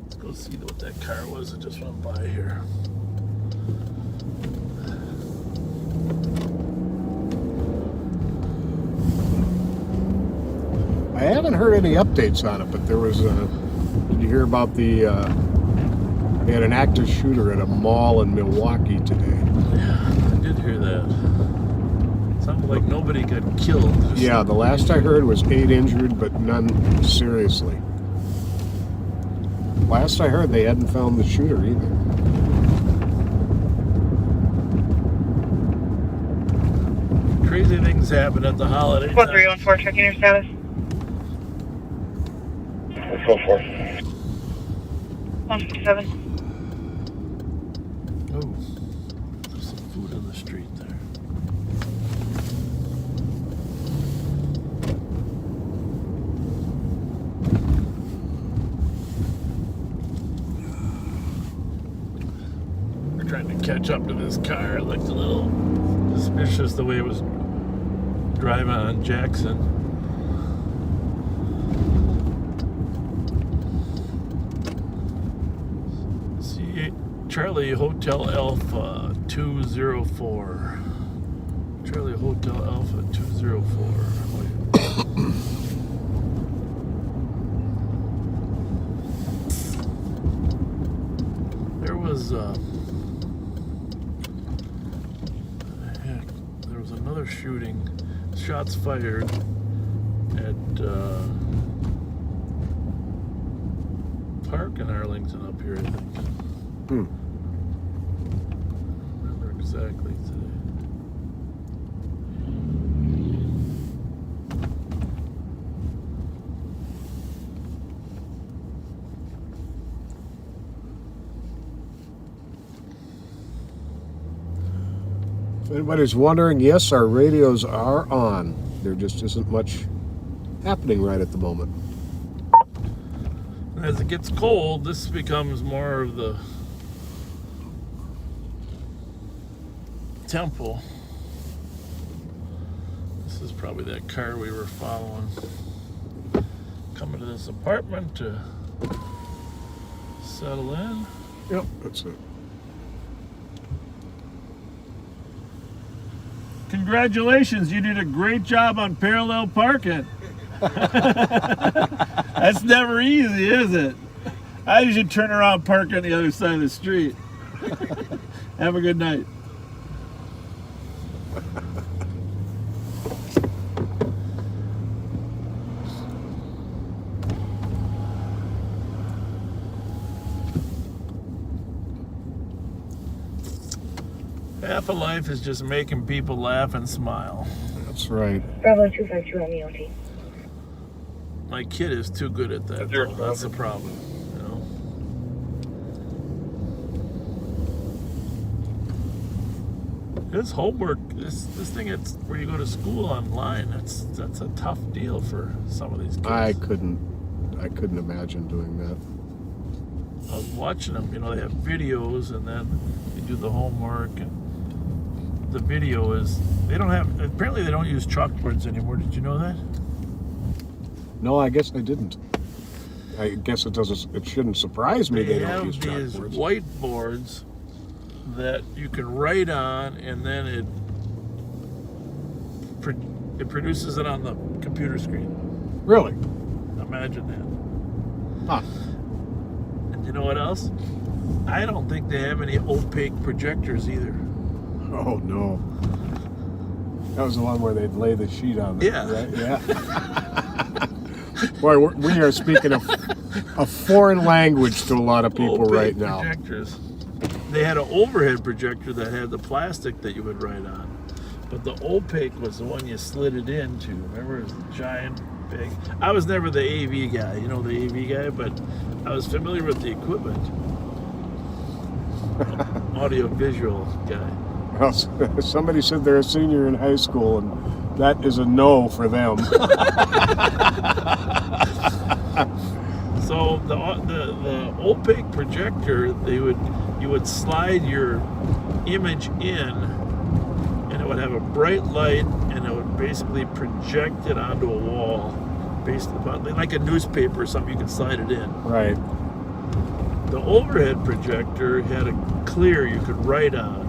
let's go see what that car was that just went by here. I haven't heard any updates on it, but there was did you hear about they had an active shooter at a mall in Milwaukee today? Yeah, I did hear that. Sounded like nobody got killed. Yeah, the last I heard was 8 injured, but none seriously. Last I heard, they hadn't found the shooter either. Crazy things happen at the holiday time. 4314, checking your status. 4-4. 157. Oh, there's some food on the street there. We're trying to catch up to this car. It looked a little suspicious the way it was driving on Jackson. Charlie Hotel Alpha 204. Charlie Hotel Alpha 204. was heck, there was another shooting, shots fired at Park in Arlington up here, I think. I don't remember exactly today. If anybody's wondering, yes, our radios are on. There just isn't much happening right at the moment. And as it gets cold, this becomes more of the temple. This is probably that car we were following. Coming to this apartment to settle in. Yep, that's it. Congratulations, you did a great job on parallel parking. That's never easy, is it? I usually turn around, park on the other side of the street. Have a good night. Half of life is just making people laugh and smile. That's right. Bravo 252 on the OT. My kid is too good at that. That's your That's the problem. You know? His homework, this thing, it's where you go to school online. That's a tough deal for some of these kids. I couldn't imagine doing that. I was watching them. You know, they have videos, and then they do the homework, and the video is, apparently they don't use chalkboards anymore. Did you know that? No, I guess I didn't. I guess it shouldn't surprise me they don't use They have these chalkboards. whiteboards that you can write on, and then it produces it on the computer screen. Really? Imagine that. Huh. And you know what else? I don't think they have any opaque projectors either. Oh, no. That was the one where they'd lay the sheet on there, Yeah. right? Yeah. Boy, we are speaking a foreign language to a lot of people Opaque right now. Projectors. They had an overhead projector that had the plastic that you would write on. But the opaque was the one you slid it into. Remember, it was the giant, big. I was never the AV guy, you know, the AV guy, but I was familiar with the equipment. Audio visual guy. Well, somebody said they're a senior in high school, and that is a no for them. So the opaque projector, you would slide your image in, and it would have a bright light, and it would basically project it onto a wall, based upon like a newspaper or something. You could slide it in. Right. The overhead projector had a clear you could write on.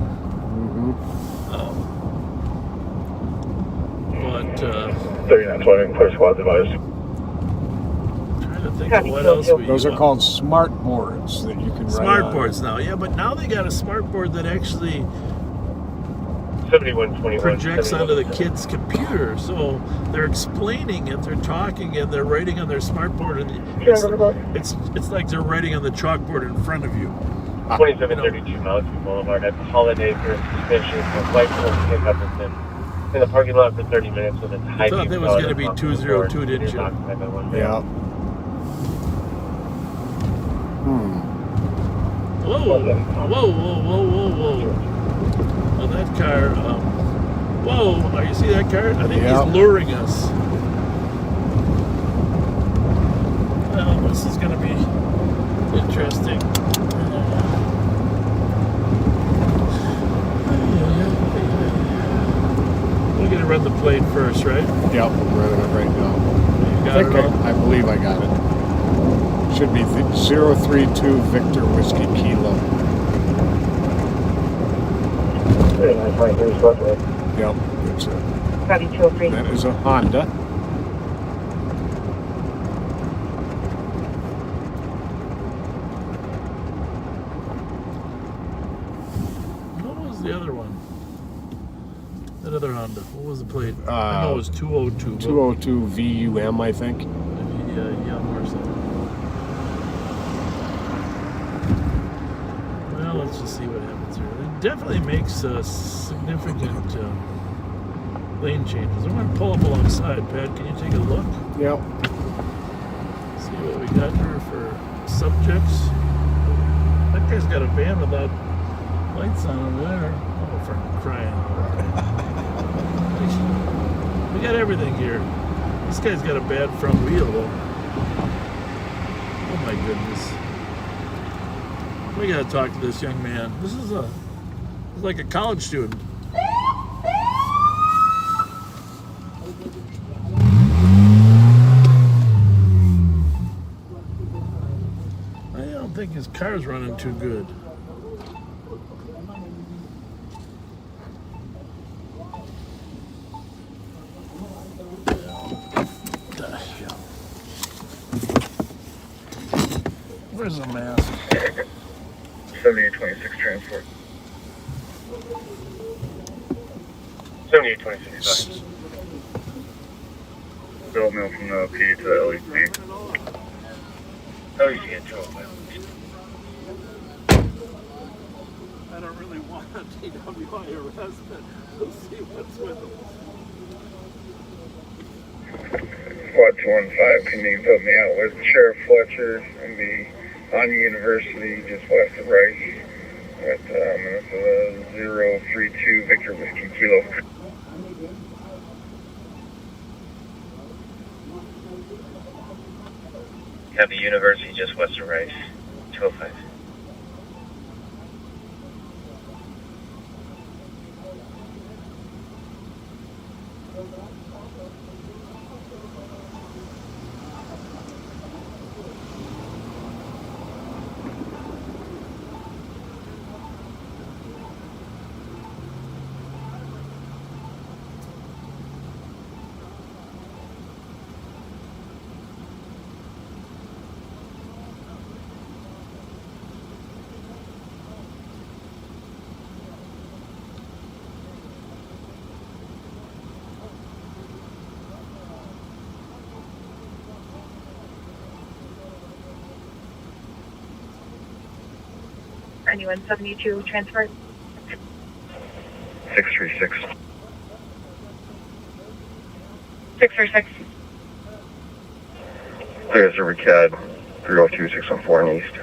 But 3920, clear squad device. trying to think of what else we Those are called smart boards that you can write smart on. boards now. Yeah, but now they got a smart board that actually 7121. projects onto the kid's computer. So they're explaining it, they're talking, and they're writing on their smart board, and it's like they're writing on the chalkboard in front of you. 2732 Mountain Boulevard at the Holiday for suspension of white coat pickup has been in the parking lot for 30 minutes with its high I thought that was going to be 202, didn't you? Yeah. Whoa, whoa, whoa, whoa, whoa, whoa. Oh, that car, whoa, oh, you see that car? I think he's luring us. Well, this is going to be interesting. We're going to run the plate first, right? Yep, I'm running it right now. You got it all? I believe I got it. Should be 032 Victor Whiskey Kilo. Yep, that's it. Copy 203. That is a Honda. Honda. What was the plate? I know it was 202. 202 VUM, I think. Maybe Young or something. Well, let's just see what happens here. It definitely makes significant lane changes. I'm going to pull up alongside. Pat, can you take a look? Yep. See what we got here for subjects. That guy's got a van without lights on over there. Oh, for crying out loud. We got everything here. This guy's got a bad front wheel, though. Oh, my goodness. We got to talk to this young man. This is like a college student. I don't think his car's running too good. Where's the mask? 7826 transport. 7826. Bill mail from the P to the LEC. LEC at 205. I don't really want a TWI arrest, but we'll see what's with him. Squad 215, can you put me out with Sheriff Fletcher and the on University just west of Rice with 032 Victor Whiskey Kilo. Have the University just west of Rice, 205. Anyone 72 transfer? 636. 636. There's a recad 302 614 east.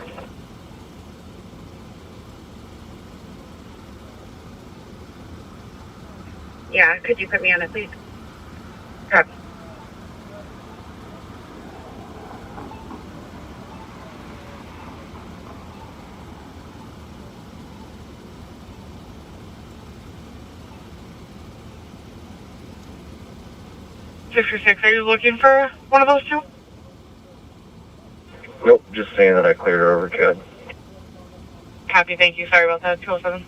Yeah, could you put me on it, please? Copy. Are you looking for one of those two? Nope, just saying that I cleared her overcad. Copy, thank you. Sorry about that. 207.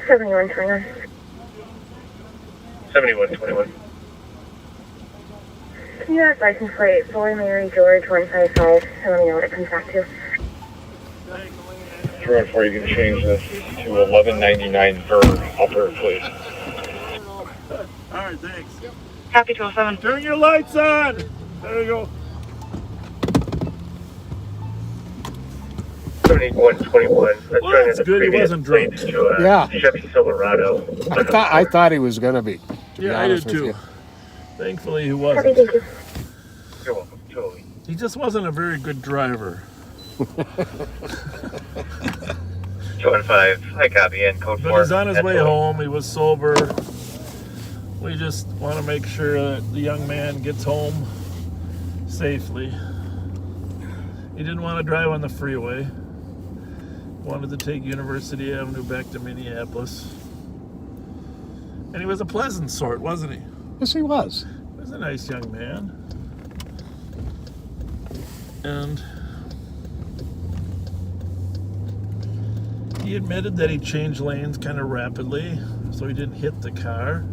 Everyone, turn 7121. Yeah, license plate 4 Mary George 155. So let me know what it comes back to. 314, you can change this to 1199 per upper, please. All right, thanks. Copy 207. Turn your lights on. There you go. 7121. Well, that's good. He wasn't drunk. Yeah. Chevy Silverado. I thought he was gonna be. Yeah, I did too. Thankfully, he wasn't. You're welcome. Totally. He just wasn't a very good driver. 215, I copy in code 4. But he's on his way home. He was sober. We just want to make sure that the young man gets home safely. He didn't want to drive on the freeway. Wanted to take University Avenue back to Minneapolis. And he was a pleasant sort, wasn't he? Yes, he was. He was a nice young man. And he admitted that he changed lanes kind of rapidly so he didn't hit the car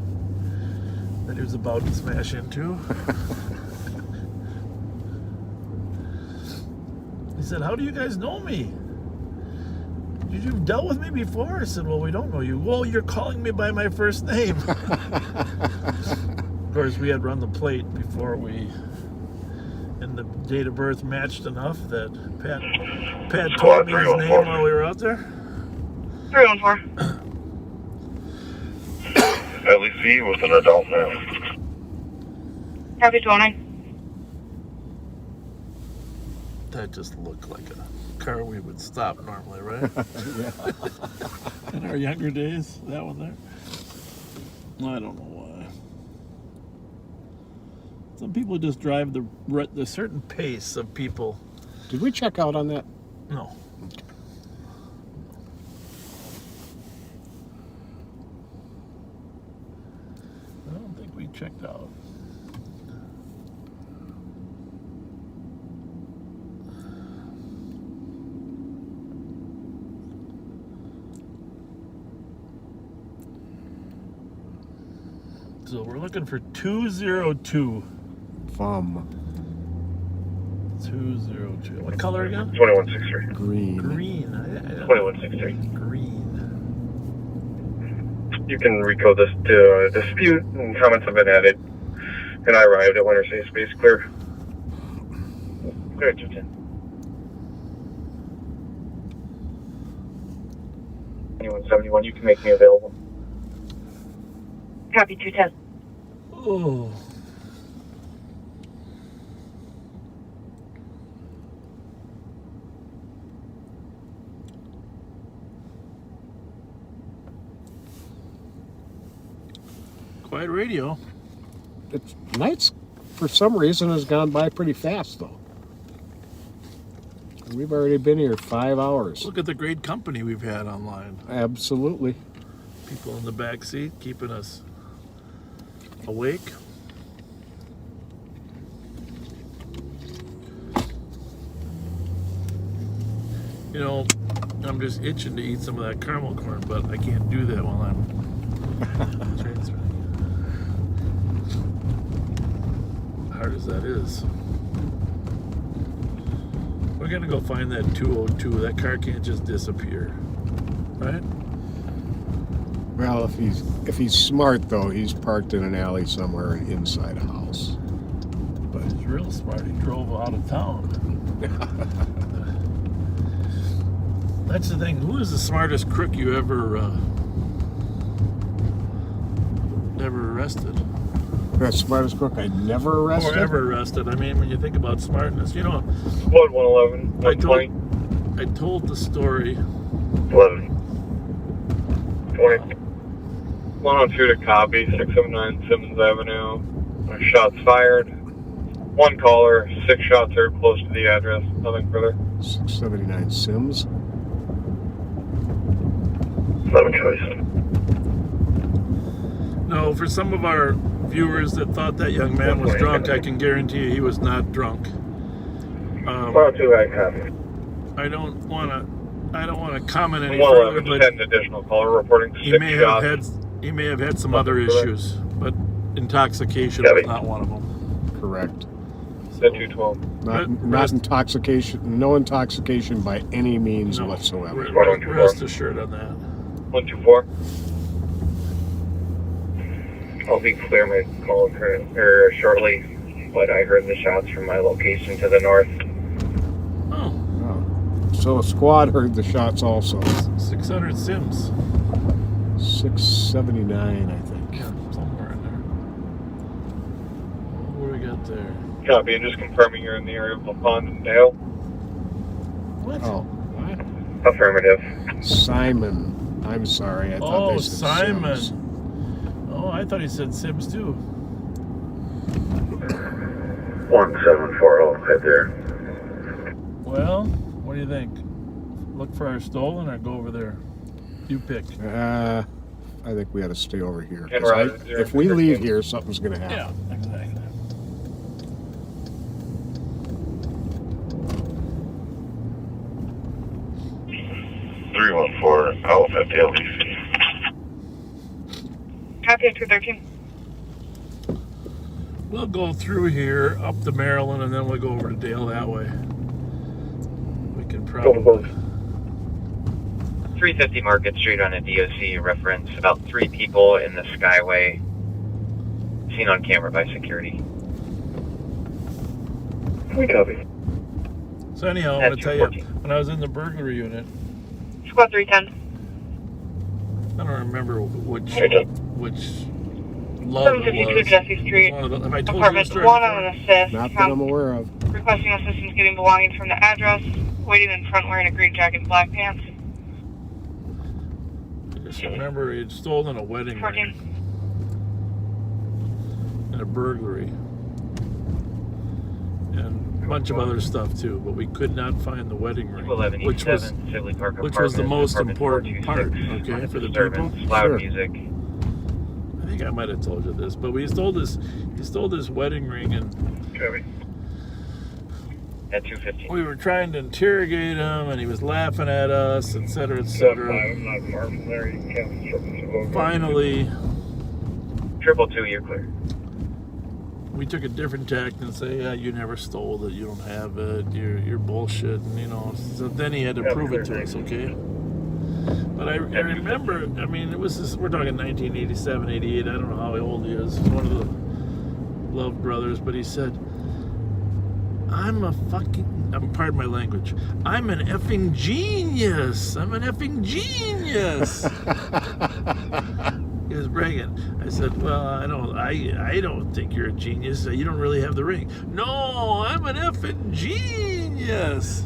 that he was about to smash into. He said, "How do you guys know me? You've dealt with me before?" I said, "Well, we don't know you." "Well, you're calling me by my first name." Of course, we had run the plate before and the date of birth matched enough that Pat told me his name while we were out there. 314. LEC with an adult male. Copy 20. That just looked like a car we would stop normally, right? Yeah. In our younger days, that one there. I don't know why. Some people just drive the certain pace of people. Did we check out on that? No. I don't think we checked out. So we're looking for 202. FUM. 202. What color again? 2163. Green. Green. 2163. Green. You can recode this to dispute, and comments have been added. And I arrived at Winter Safe Space clear. Clear at 210. 2171, you can make me available. Copy 210. Oh. Quiet radio. It's nights, for some reason, has gone by pretty fast, though. We've already been here 5 hours. Look at the great company we've had online. Absolutely. People in the back seat keeping us awake. You know, I'm just itching to eat some of that caramel corn, but I can't do that while I'm transferring. Hard as that is. We're gonna go find that 202. That car can't just disappear, right? Well, if he's smart, though, he's parked in an alley somewhere inside a house. But he's real smart. He drove out of town. That's the thing. Who is the smartest crook you ever arrested? The smartest crook I never arrested? Or ever arrested. I mean, when you think about smartness, you know. Squad 111, 120. I told the story. 11. 20. 102 to copy, 679 Simmons Avenue. Shots fired. One caller, 6 shots heard close to the address. Nothing further. 679 Sims. 11 choice. No, for some of our viewers that thought that young man was drunk, I can guarantee you he was not drunk. 102 I copy. I don't want to comment any 111, further, 10 additional caller reporting 6 shots. He may have had some other issues, but intoxication was not one of them. Correct. 212. Not intoxication, no intoxication by any means whatsoever. Rest assured on that. 124. I'll be clear, my call occurred shortly, but I heard the shots from my location to the north. Oh. So a squad heard the shots also. 600 Sims. 679, I think. Yeah, somewhere in there. What do we got there? Copy, and just confirming you're in the area of La Pond and Dale. What? Oh, what? Affirmative. Simon. I'm sorry. I thought they said Simon. Sims. Oh, I thought he said Sims too. 1740, head there. Well, what do you think? Look for our stolen or go over there? You pick. I think we ought to stay over here. And 'Cause right, if we leave here, something's going to happen. Yeah, exactly. 314, I'll have to LBC. Copy at 213. We'll go through here, up to Maryland, and then we'll go over to Dale that way. We can probably... 350 Market Street on a DOC reference. About 3 people in the Skyway. Seen on camera by security. We copy. So anyhow, I'm going to tell you, when I was in the burglary unit, Squad 310. I don't remember which love it 752 was. Jesse Street. Have I told you the Apartment story 1 before? on an assist. Not that I'm aware of. Requesting assistance getting belongings from the address. Waiting in front wearing a green jacket and black pants. I just remember he had stolen a wedding 14. ring and a burglary. And a bunch of other stuff too, but we could not find the wedding ring, which was the most important part, okay, for the people. Loud Sure. music. I think I might have told you this, but he stole this wedding ring, and At 215. we were trying to interrogate him, and he was laughing at us, etc., etc. Finally, 222, you're clear. we took a different tack and say, yeah, you never stole it, you don't have it, you're bullshit, and so then he had to prove it to us, okay? But I remember, I mean, it was this, we're talking 1987, 88, I don't know how old he is. He's one of the Love brothers, but he said, pardon my language, I'm an effing genius. I'm an effing genius. He was bragging. I said, well, I don't think you're a genius. You don't really have the ring. No, I'm an effing genius.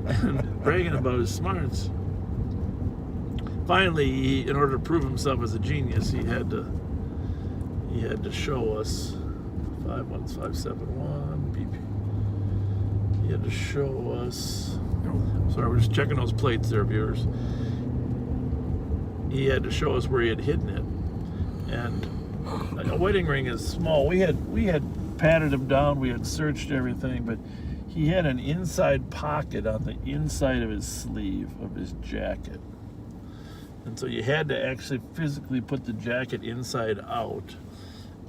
And bragging about his smarts. Finally, in order to prove himself as a genius, he had to show us 51571 BP. He had to show us. Sorry, we're just checking those plates there, viewers. He had to show us where he had hidden it, and a wedding ring is small. We had patted him down. We had searched everything, but he had an inside pocket on the inside of his sleeve of his jacket. And so you had to actually physically put the jacket inside out.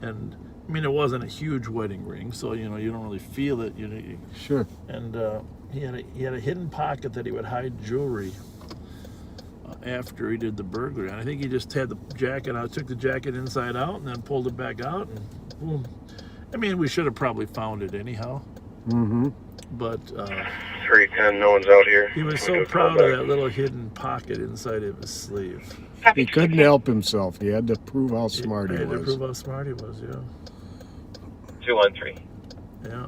And I mean, it wasn't a huge wedding ring, so you don't really feel it. Sure. And he had a hidden pocket that he would hide jewelry after he did the burglary. And I think he just had the jacket out, took the jacket inside out, and then pulled it back out, and boom. I mean, we should have probably found it anyhow. Mm-hmm. But 310, no one's out here. he was so proud of that little hidden pocket inside of his sleeve. He couldn't help himself. He had to prove how smart he had to was. prove how smart he was, yeah. 213. Yeah.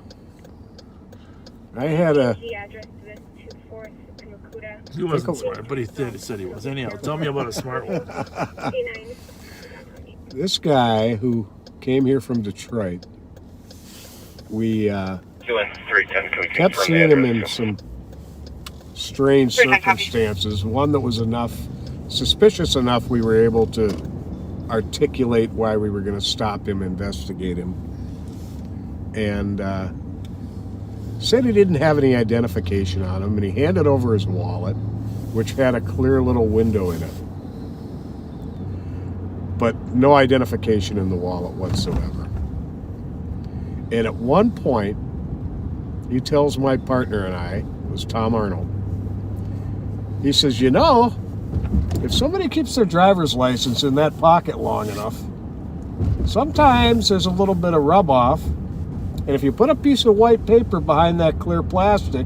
I had a... The address to this 24th in Makuta. He wasn't smart, but he said he was. Anyhow, tell me about a smart one. This guy who came here from Detroit, we 310, kept seeing him in some strange circumstances. One that was suspicious enough we were able to articulate why we were going to stop him, investigate him. And said he didn't have any identification on him, and he handed over his wallet, which had a clear little window in it. But no identification in the wallet whatsoever. And at one point, he tells my partner and I, it was Tom Arnold, he says, if somebody keeps their driver's license in that pocket long enough, sometimes there's a little bit of rub off, and if you put a piece of white paper behind that clear plastic,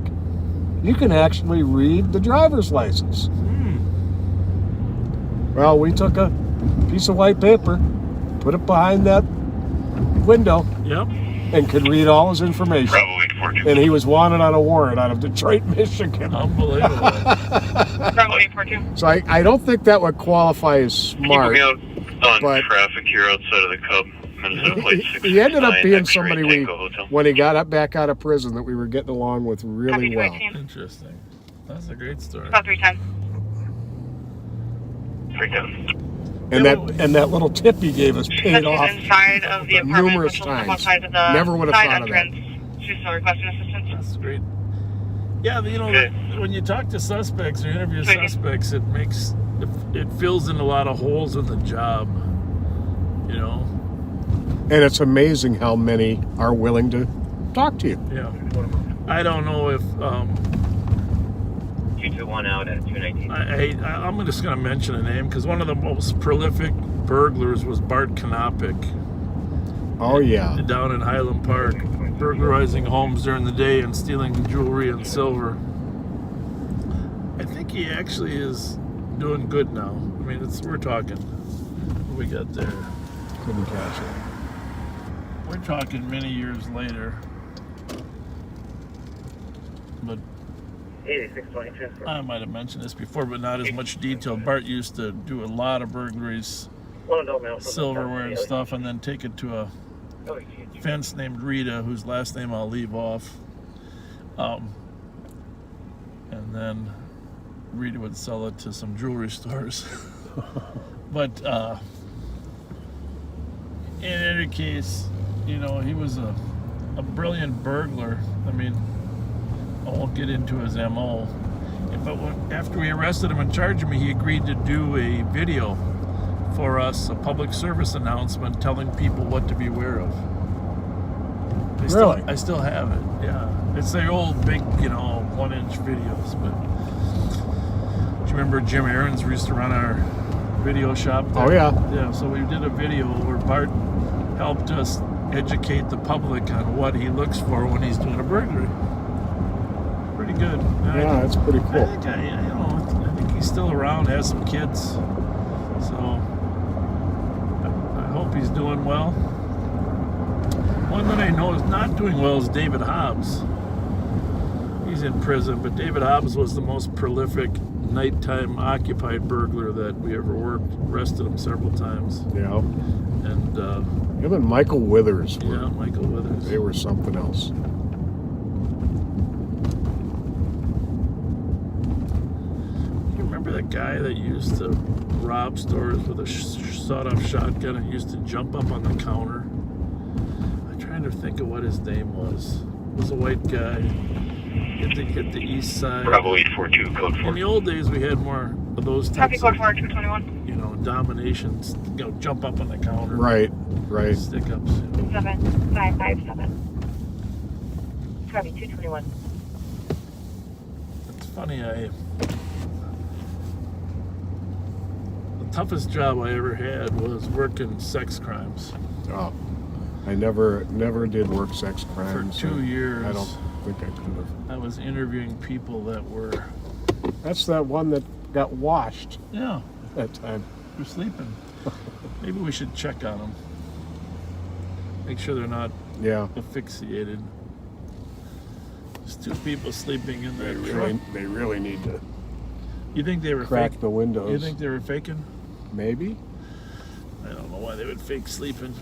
you can actually read the driver's license. Well, we took a piece of white paper, put it behind that window, Yep. and could read all his information. Bravo 842. And he was wanted on a warrant out of Detroit, Michigan. Unbelievable. Bravo 842. So I don't think that would qualify as smart. Keep me out on but- traffic here outside of the Cub. Minnesota plate He ended up 669, being X-ray somebody Tango Hotel. when he got back out of prison, that we were getting along with really Copy well. 218. Interesting. That's a great story. Squad 310. 310. And that little tip he gave us paid off Inside of the apartment, numerous which will times. come outside of the Never would have side thought of that. entrance. She's still requesting assistance. That's great. Yeah, you know, when you talk to suspects or interview suspects, it fills in a lot of holes in the job, you know. And it's amazing how many are willing to talk to you. Yeah. I don't know if 221 out at 219. I'm just going to mention a name because one of the most prolific burglars was Bart Knopick. Oh, yeah. Down in Highland Park, burglarizing homes during the day and stealing jewelry and silver. I think he actually is doing good now. I mean, we're talking. What we got there? Couldn't catch it. We're talking many years later. But 8620 I might have mentioned this before, but not as much detail. Bart used to do a lot of burglaries, silverware and stuff, and then take it to a fence named Rita, whose last name I'll leave off. And then Rita would sell it to some jewelry stores. But in any case, you know, he was a brilliant burglar. I mean, I won't get into his MO. But after we arrested him and charged him, he agreed to do a video for us, a public service announcement telling people what to beware of. I still have it, yeah. It's the old big, 1-inch videos. But do you remember Jim Aarons used to run our video shop there? Oh, yeah. Yeah, so we did a video where Bart helped us educate the public on what he looks for when he's doing a burglary. Pretty good. Yeah, that's pretty cool. I think he's still around, has some kids. So I hope he's doing well. One that I know is not doing well is David Hobbs. He's in prison, but David Hobbs was the most prolific nighttime occupied burglar that we ever worked. Arrested him several times. Yeah. And him and Michael Withers. Michael Withers. They were something else. You remember that guy that used to rob stores with a sawed-off shotgun and used to jump up on the counter? I'm trying to think of what his name was. It was a white guy. Hit the east side. Bravo 842, code 4. In the old days, we had more of those types Copy, code 4, 221. Dominations. Jump up on the counter. Right. Stick ups. 7557. Copy, 221. It's funny, the toughest job I ever had was working sex crimes. Oh, I never did work sex crimes. For 2 years. I don't think I could have. I was interviewing people that were... That's that one that got washed. Yeah. That time. They're sleeping. Maybe we should check on them. Make sure they're not asphyxiated. There's 2 people sleeping in that truck. They really need to. You think they were crack the windows? You think they were faking? Maybe. I don't know why they would fake sleeping.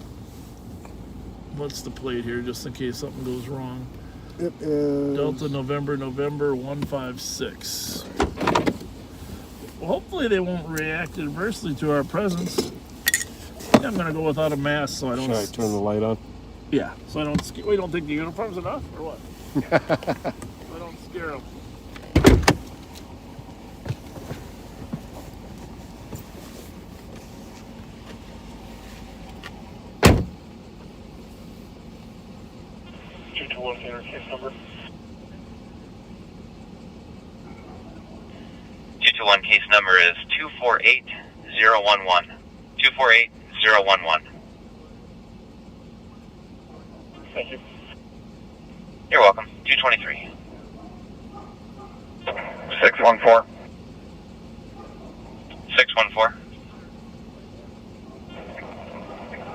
What's the plate here, just in case something goes wrong? It is Delta November 156. Well, hopefully they won't react adversely to our presence. I'm going to go without a mask so I don't... Should I turn the light on? Yeah, so I don't... We don't think the uniform's enough, or what? So I don't scare them. case number. 221 case number is 248011. 248011. Thank you. You're welcome. 223. 614. 614.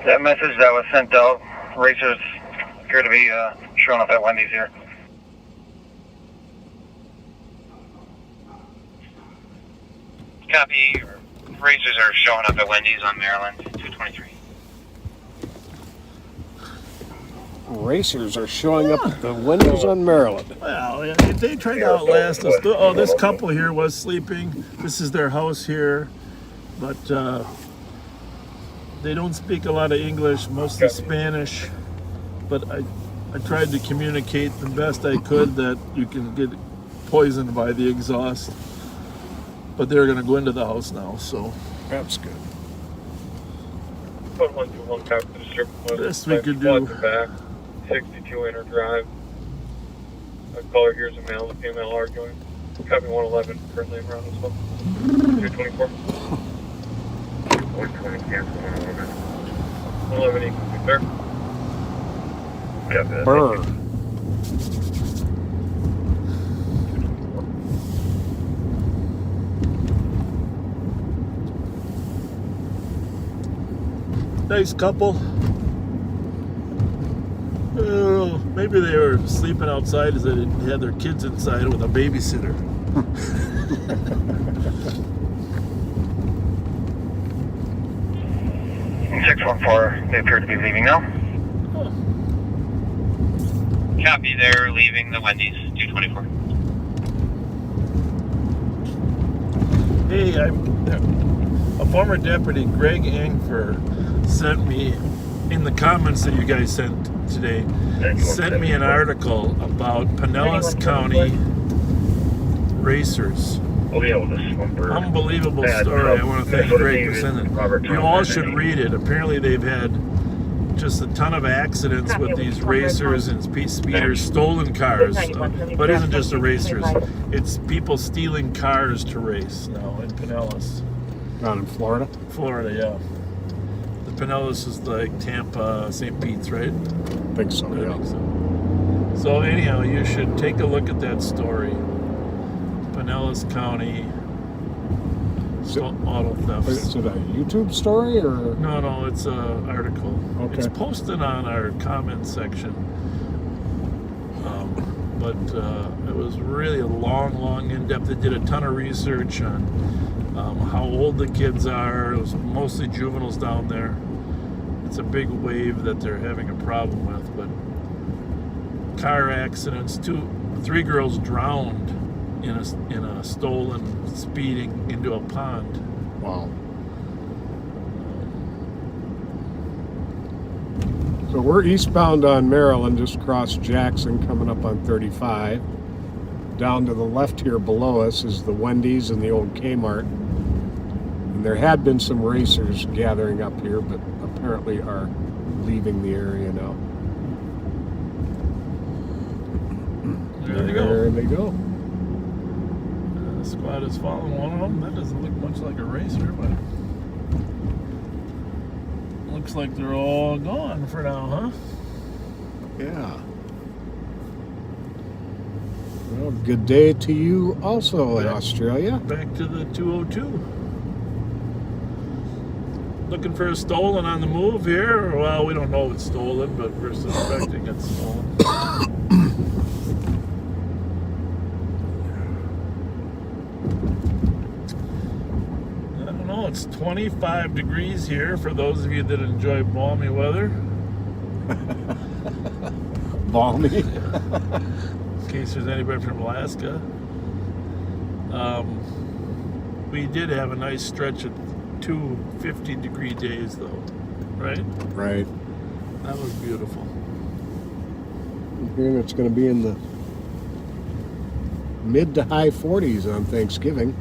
That message that was sent out, racers appear to be showing up at Wendy's here. Copy. Racers are showing up at Wendy's on Maryland. 223. Racers are showing up at the windows on Maryland. Well, they tried to outlast us. Oh, this couple here was sleeping. This is their house here. But they don't speak a lot of English, mostly Spanish. But I tried to communicate the best I could that you can get poisoned by the exhaust. But they're going to go into the house now, so That's good. Put 121 back to the strip club. Best we could do. Back, 62 inner drive. A caller here's a male and female arguing. Copy 111, currently around as well. 224. 120, cancel 111. 111 equal to clear. Copy that. Burr. Nice couple. Maybe they were sleeping outside as they had their kids inside with a babysitter. 614, they appear to be leaving now. Oh. Copy, they're leaving the Wendy's, 224. Hey, a former deputy, Greg Angfer, sent me, in the comments that you guys sent today, sent me an article about Pinellas County racers. Unbelievable story. I want to thank Greg for sending it. You all should read it. Apparently they've had just a ton of accidents with these racers and speeders, stolen cars. But it isn't just the racers. It's people stealing cars to race now in Pinellas. Down in Florida? Florida, yeah. The Pinellas is like Tampa, St. Pete's, right? I think so, I yeah. think so. So anyhow, you should take a look at that story. Pinellas County auto thefts. Is it a YouTube story or? No, it's an article. Okay. It's posted on our comment section. But it was really a long, in-depth. They did a ton of research on how old the kids are. It was mostly juveniles down there. It's a big wave that they're having a problem with. But car accidents, 3 girls drowned in a stolen speeding into a pond. Wow. So we're eastbound on Maryland, just across Jackson, coming up on 35. Down to the left here below us is the Wendy's and the old Kmart. And there had been some racers gathering up here, but apparently are leaving the area now. There they go. There they go. The squad is following one of them. That doesn't look much like a racer, but looks like they're all gone for now, huh? Yeah. Well, good day to you also in Australia. Back to the 202. Looking for a stolen on the move here. Well, we don't know if it's stolen, but we're suspecting it's stolen. It's 25 degrees here for those of you that enjoy balmy weather. Balmy? In case there's anybody from Alaska. We did have a nice stretch of 2 50-degree days, though, right? Right. That was beautiful. And it's going to be in the mid to high 40s on Thanksgiving.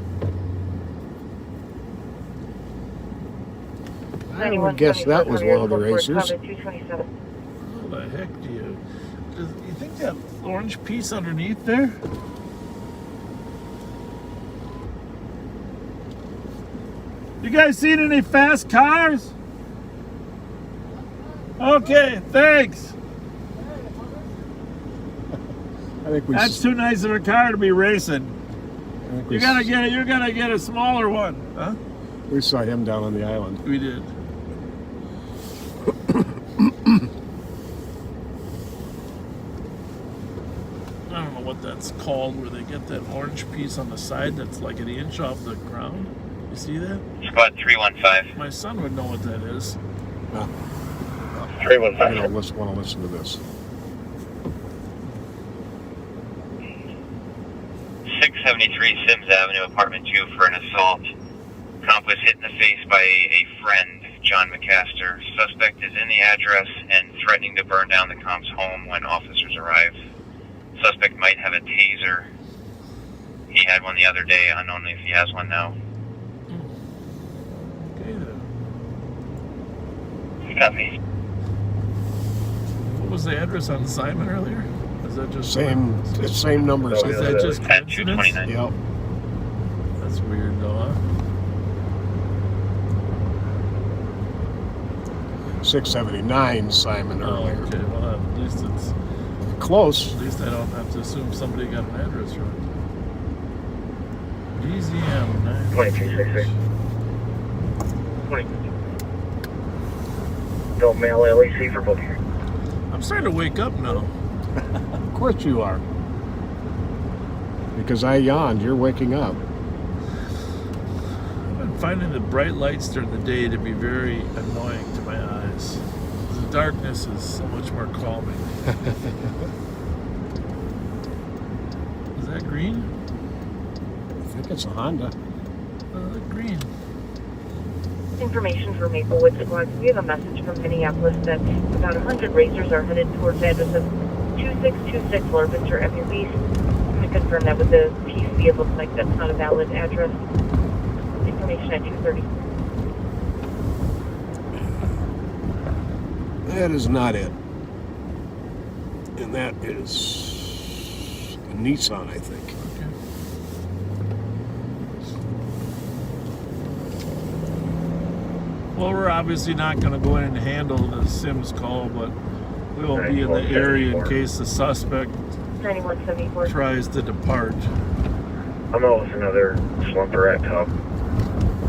I would guess that was one of the racers. How the heck do you think that orange piece underneath there? You guys seen any fast cars? Okay, thanks. I think That's too nice of a car to be racing. You're gonna get a smaller one, huh? We saw him down on the island. We did. I don't know what that's called, where they get that orange piece on the side that's like an inch off the ground. You see that? Squad 315. My son would know what that is. 315. I don't want to listen to this. 673 Sims Avenue, apartment 2 for an assault. Comp was hit in the face by a friend, John McCaster. Suspect is in the address and threatening to burn down the comp's home when officers arrive. Suspect might have a taser. He had one the other day, unknown if he has one now. Okay then. Copy. What was the address on Simon earlier? Is that just Same numbers. Is that just At coincidence? 229. Yep. That's weird though, huh? 679 Simon Oh, earlier. okay. Well, at least it's Close. at least I don't have to assume somebody got an address right. DZM 2366. 20. Don't mail LEC for booking. I'm starting to wake up now. Of course you are. Because I yawned, you're waking up. I've been finding the bright lights during the day to be very annoying to my eyes. The darkness is so much more calming. Is that green? I think it's a Honda. Green. Information for Maplewood Squad. We have a message from Minneapolis that about 100 racers are headed towards the address of 2626 Lorvester Avenue East. I'm going to confirm that with the PC. It looks like that's not a valid address. Information at 2:30. That is not it. And that is a Nissan, I think. Okay. Well, we're obviously not going to go in and handle the Sims call, but we will be in the area in case the suspect 9174. tries to depart. I'm out with another slumper at Hub.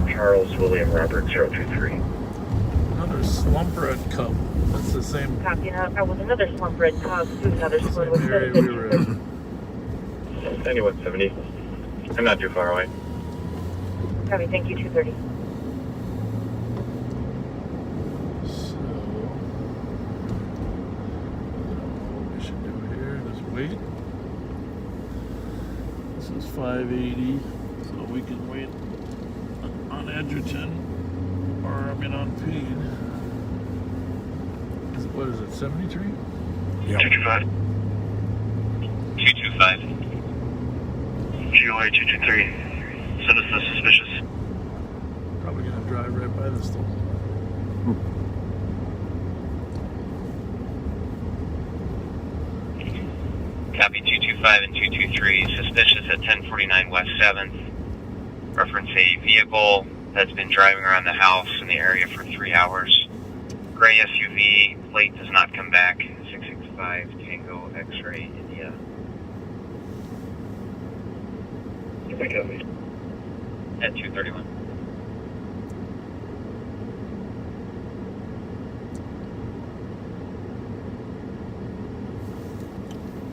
Charles William Robert 023. Another slumper at Cub. That's the same Copy. Now, with another slump red cause to another squad with area we were in. 9170. I'm not too far away. Copy. Thank you. 2:30. So, what we should do here is wait. This is 580, so we can wait on Edgerton, or I mean on Pede. What is it, 73? Yep. 225. 225. GOA 223. Send us the suspicious. Probably gonna drive right by this thing. Copy 225 and 223. Suspicious at 1049 West 7th. Reference a vehicle that's been driving around the house in the area for 3 hours. Gray SUV, plate does not come back. 665 Tango X-Ray India. At 231.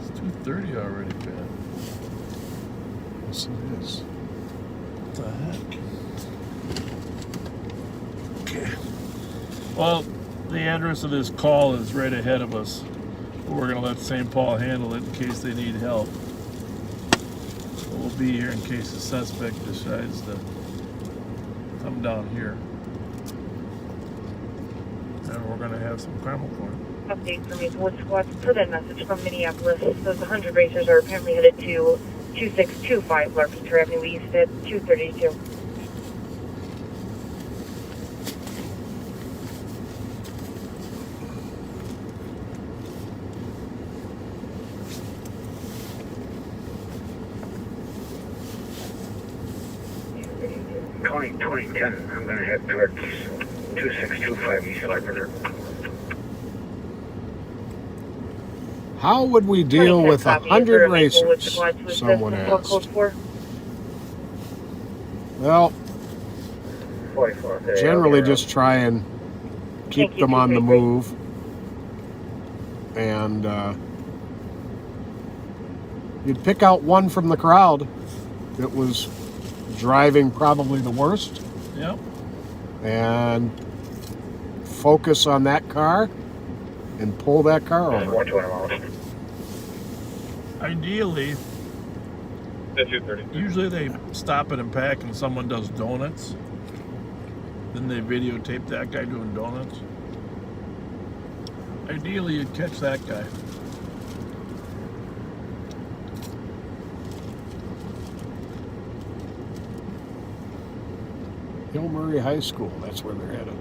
It's 2:30 already, Pat. Yes, it is. What the heck? Okay. Well, the address of this call is right ahead of us. We're going to let St. Paul handle it in case they need help. So we'll be here in case the suspect decides to come down here. And we're going to have some caramel corn. Update from Maplewood Squad. Per that message from Minneapolis, those 100 racers are apparently headed to 2625 Lorvester Avenue East at 2:32. County 2010. I'm going to head towards 2625 East Lorvester. How would we deal with 100 racers? Someone asked. Well, 44. generally just try and keep them on the move. And you'd pick out one from the crowd that was driving probably the worst. Yep. And focus on that car and pull that car over. Ideally, At 2:30. usually they stop it and pack and someone does donuts. Then they videotape that guy doing donuts. Ideally, you'd catch that guy. Hill Murray High School, that's where they're headed.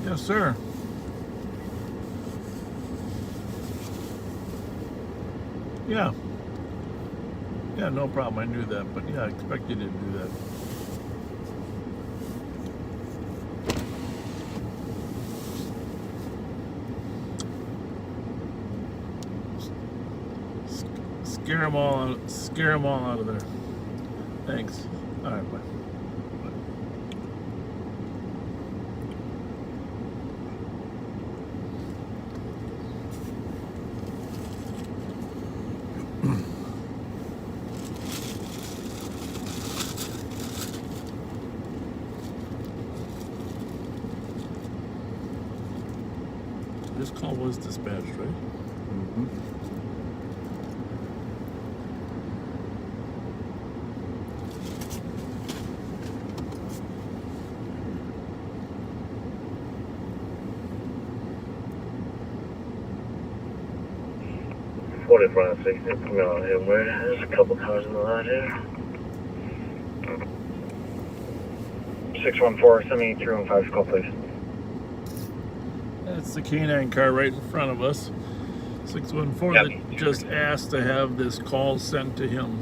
Yes, sir. Yeah. Yeah, no problem. I knew that, but yeah, I expect you didn't do that. Scare them all out. Scare them all out of there. Thanks. All right, bye. This call was dispatched, right? Mm-hmm. Front 60 coming out here. There's a couple cars in the lot here. 614, send me through on 5 call, please. That's the canine car right in front of us. 614 Yep. that just asked to have this call sent to him.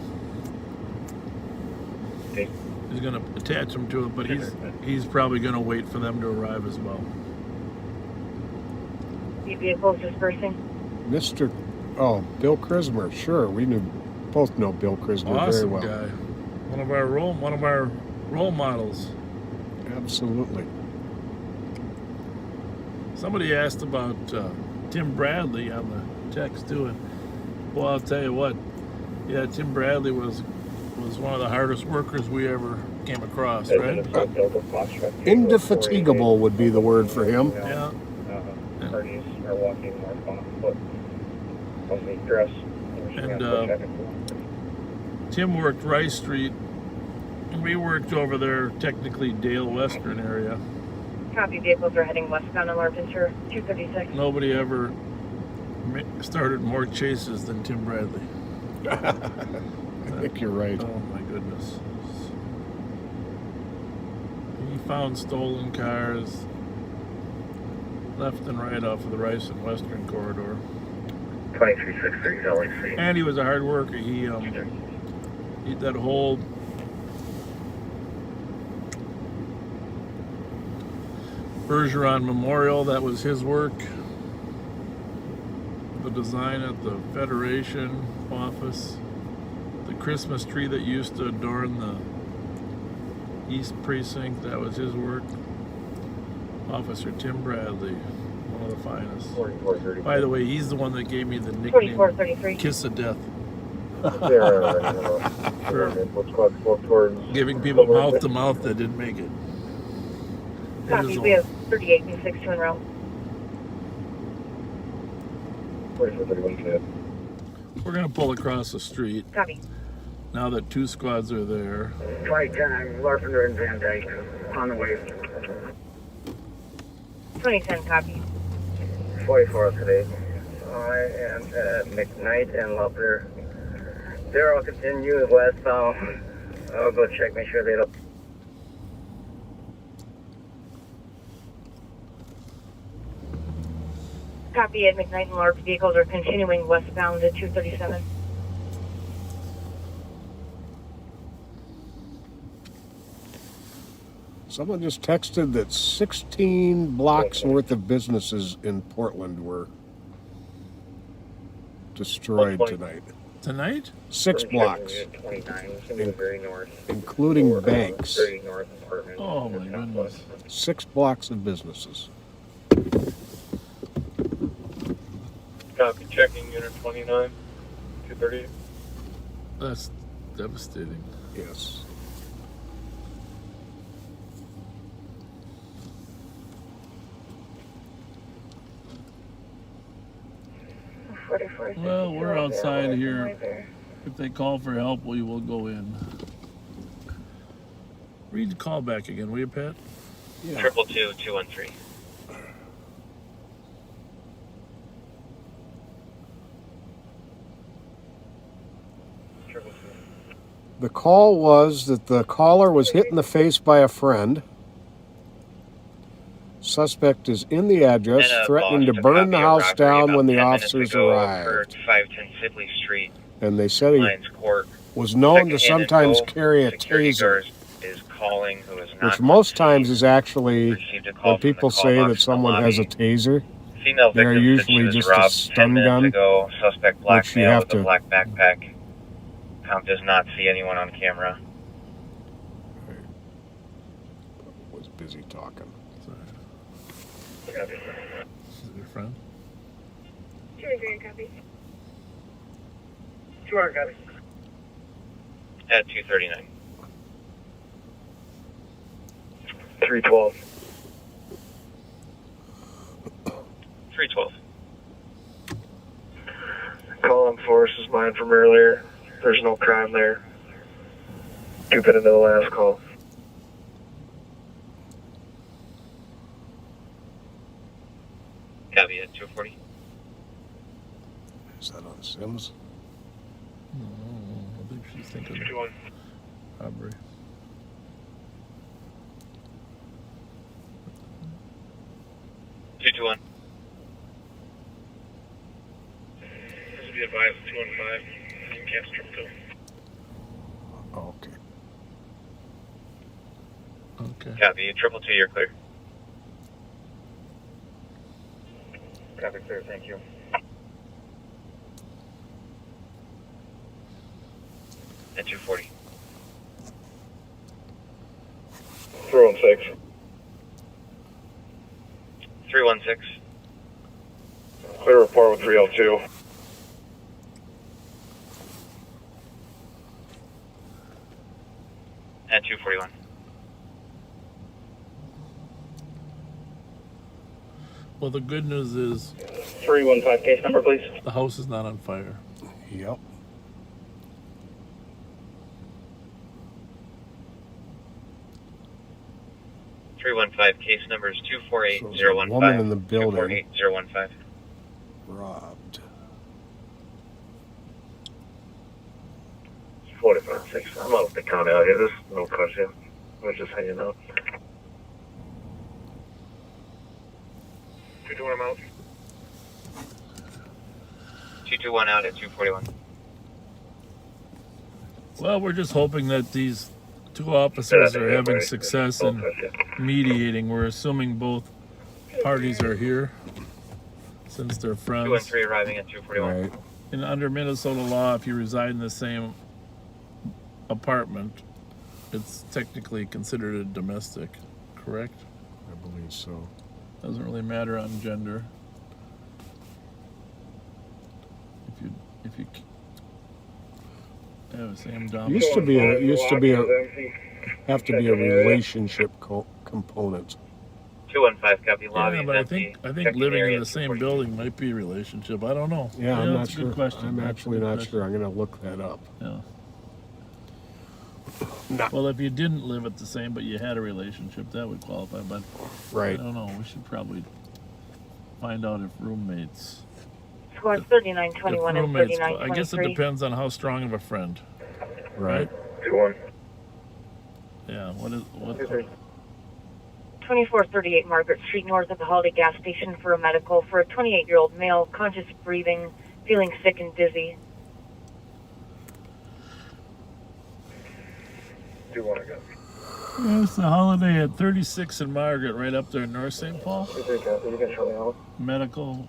Okay. He's going to attach him to it, but he's probably going to wait for them to arrive as well. The vehicles dispersing. Bill Krismer, sure. We both know Bill Krismer very Awesome well. guy. One of our role models. Absolutely. Somebody asked about Tim Bradley on the text too, and well, I'll tell you what. Yeah, Tim Bradley was one of the hardest workers we ever came across, right? Indefatigable would be the word for him. Yeah. Parties are walking north on foot. On the dress. And Tim worked Rice Street, and we worked over there, technically Dale Western area. Copy, vehicles are heading westbound on Larpenteur, 236. Nobody ever started more chases than Tim Bradley. I think you're right. Oh my goodness. He found stolen cars left and right off of the Rice and Western corridor. 2363 LAC. And he was a hard worker. He that whole Bergeron Memorial, that was his work. The design at the Federation office. The Christmas tree that used to adorn the East Precinct, that was his work. Officer Tim Bradley, one of the finest. 4433. By the way, he's the one that gave me the nickname 4433. Kiss of Death. For Giving people mouth to mouth that didn't make it. Copy, we have 38 and 62 en route. 4431. We're going to pull across the street Copy. now that two squads are there. 2010, I'm Larpenter and Van Dyke on the way. 2010, copy. 44 today. I am at McKnight and Lauper. There, I'll continue westbound. I'll go check, make sure they don't. Copy at McKnight and Larp. Vehicles are continuing westbound at 237. Someone just texted that 16 blocks worth of businesses in Portland were destroyed tonight. Tonight? 6 blocks, 29, very north. including banks. Very north apartment. Oh my goodness. 6 blocks of businesses. Copy, checking unit 29, 230. That's devastating. Yes. Well, we're outside here. If they call for help, we will go in. Read the call back again, will you, Pat? Yeah. 222-213. The call was that the caller was hit in the face by a friend. Suspect is in the address, threatening to burn the house down when the officers arrived. 510 Sibley Street, And they said he Lions Court. was known to sometimes carry a taser, Is calling who is not which most times is actually, when people say that someone has a taser, female they're victim usually was just a robbed stun 10 minutes gun, ago. Suspect black which you male have with a to- black backpack. Count does not see anyone on camera. was busy talking. Is it your friend? 200 copy. 200 copy. At 239. 312. 312. Call on Forest is mine from earlier. There's no crime there. Due into the last call. Copy at 240. Is that on Sims? No, I think she's thinking 221. robbery. Two two one. This will be advised 215. You can't strip to. Oh, okay. Okay. Copy. 222, you're clear. Copy, clear. Thank you. At 240. 316. 316. Clear report with 302. At 241. Well, the good news is 315 case number, please. the house is not on fire. Yep. Three 315 case numbers So there's a 248015. woman in the building 248015. robbed. 45-6. I'm out of the county out here. There's no question. We're just hanging out. 221, I'm out. 221 out at 241. Well, we're just hoping that these two officers are having success in mediating. We're assuming both parties are here since they're friends. 213 arriving at 241. Right. And under Minnesota law, if you reside in the same apartment, it's technically considered a domestic, correct? I believe so. Doesn't really matter on gender. If you have the same dominant. Used to be have to be a relationship component. 215 copy lobby. Yeah, but I think living in the same building might be a relationship. I don't know. Yeah, I'm not that's a sure. good question. I'm That's a actually good not question. sure. I'm going to look that up. Yeah. No. Well, if you didn't live at the same, but you had a relationship, that would qualify. But I Right. don't know. We should probably find out if roommates. Scores 3921 and I guess it 3923. depends on how strong of a friend. Right. 2-1. Yeah. What? 2438 Margaret Street, north of the Holiday gas station for a medical for a 28-year-old male, conscious breathing, feeling sick and dizzy. 2-1 again. Yeah, it's the Holiday at 36 and Margaret, right up there in North St. Paul. 2-3 copy. You can show me out. Medical.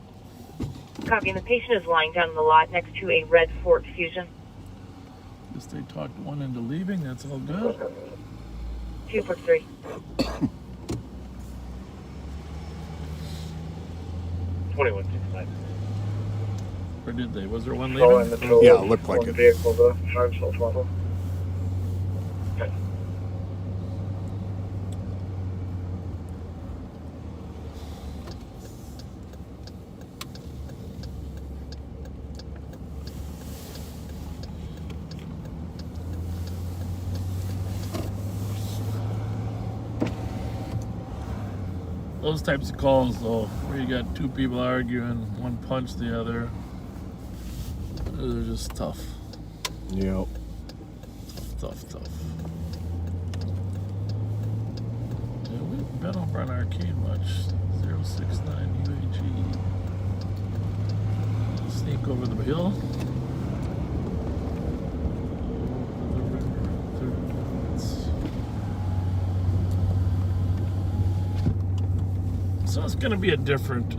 Copy, and the patient is lying down in the lot next to a red Ford Fusion. Guess they talked one into leaving. That's all good. 243. Or did they? Was there one Call in leaving? the tow. Yeah, it looked like One it. vehicle to Hartsville 12. Those types of calls, though, where you got two people arguing, one punch the other, they're just tough. Yep. Tough. Yeah, we've been over on Arcade much. 069 UAG. Sneak over the hill. So it's gonna be a different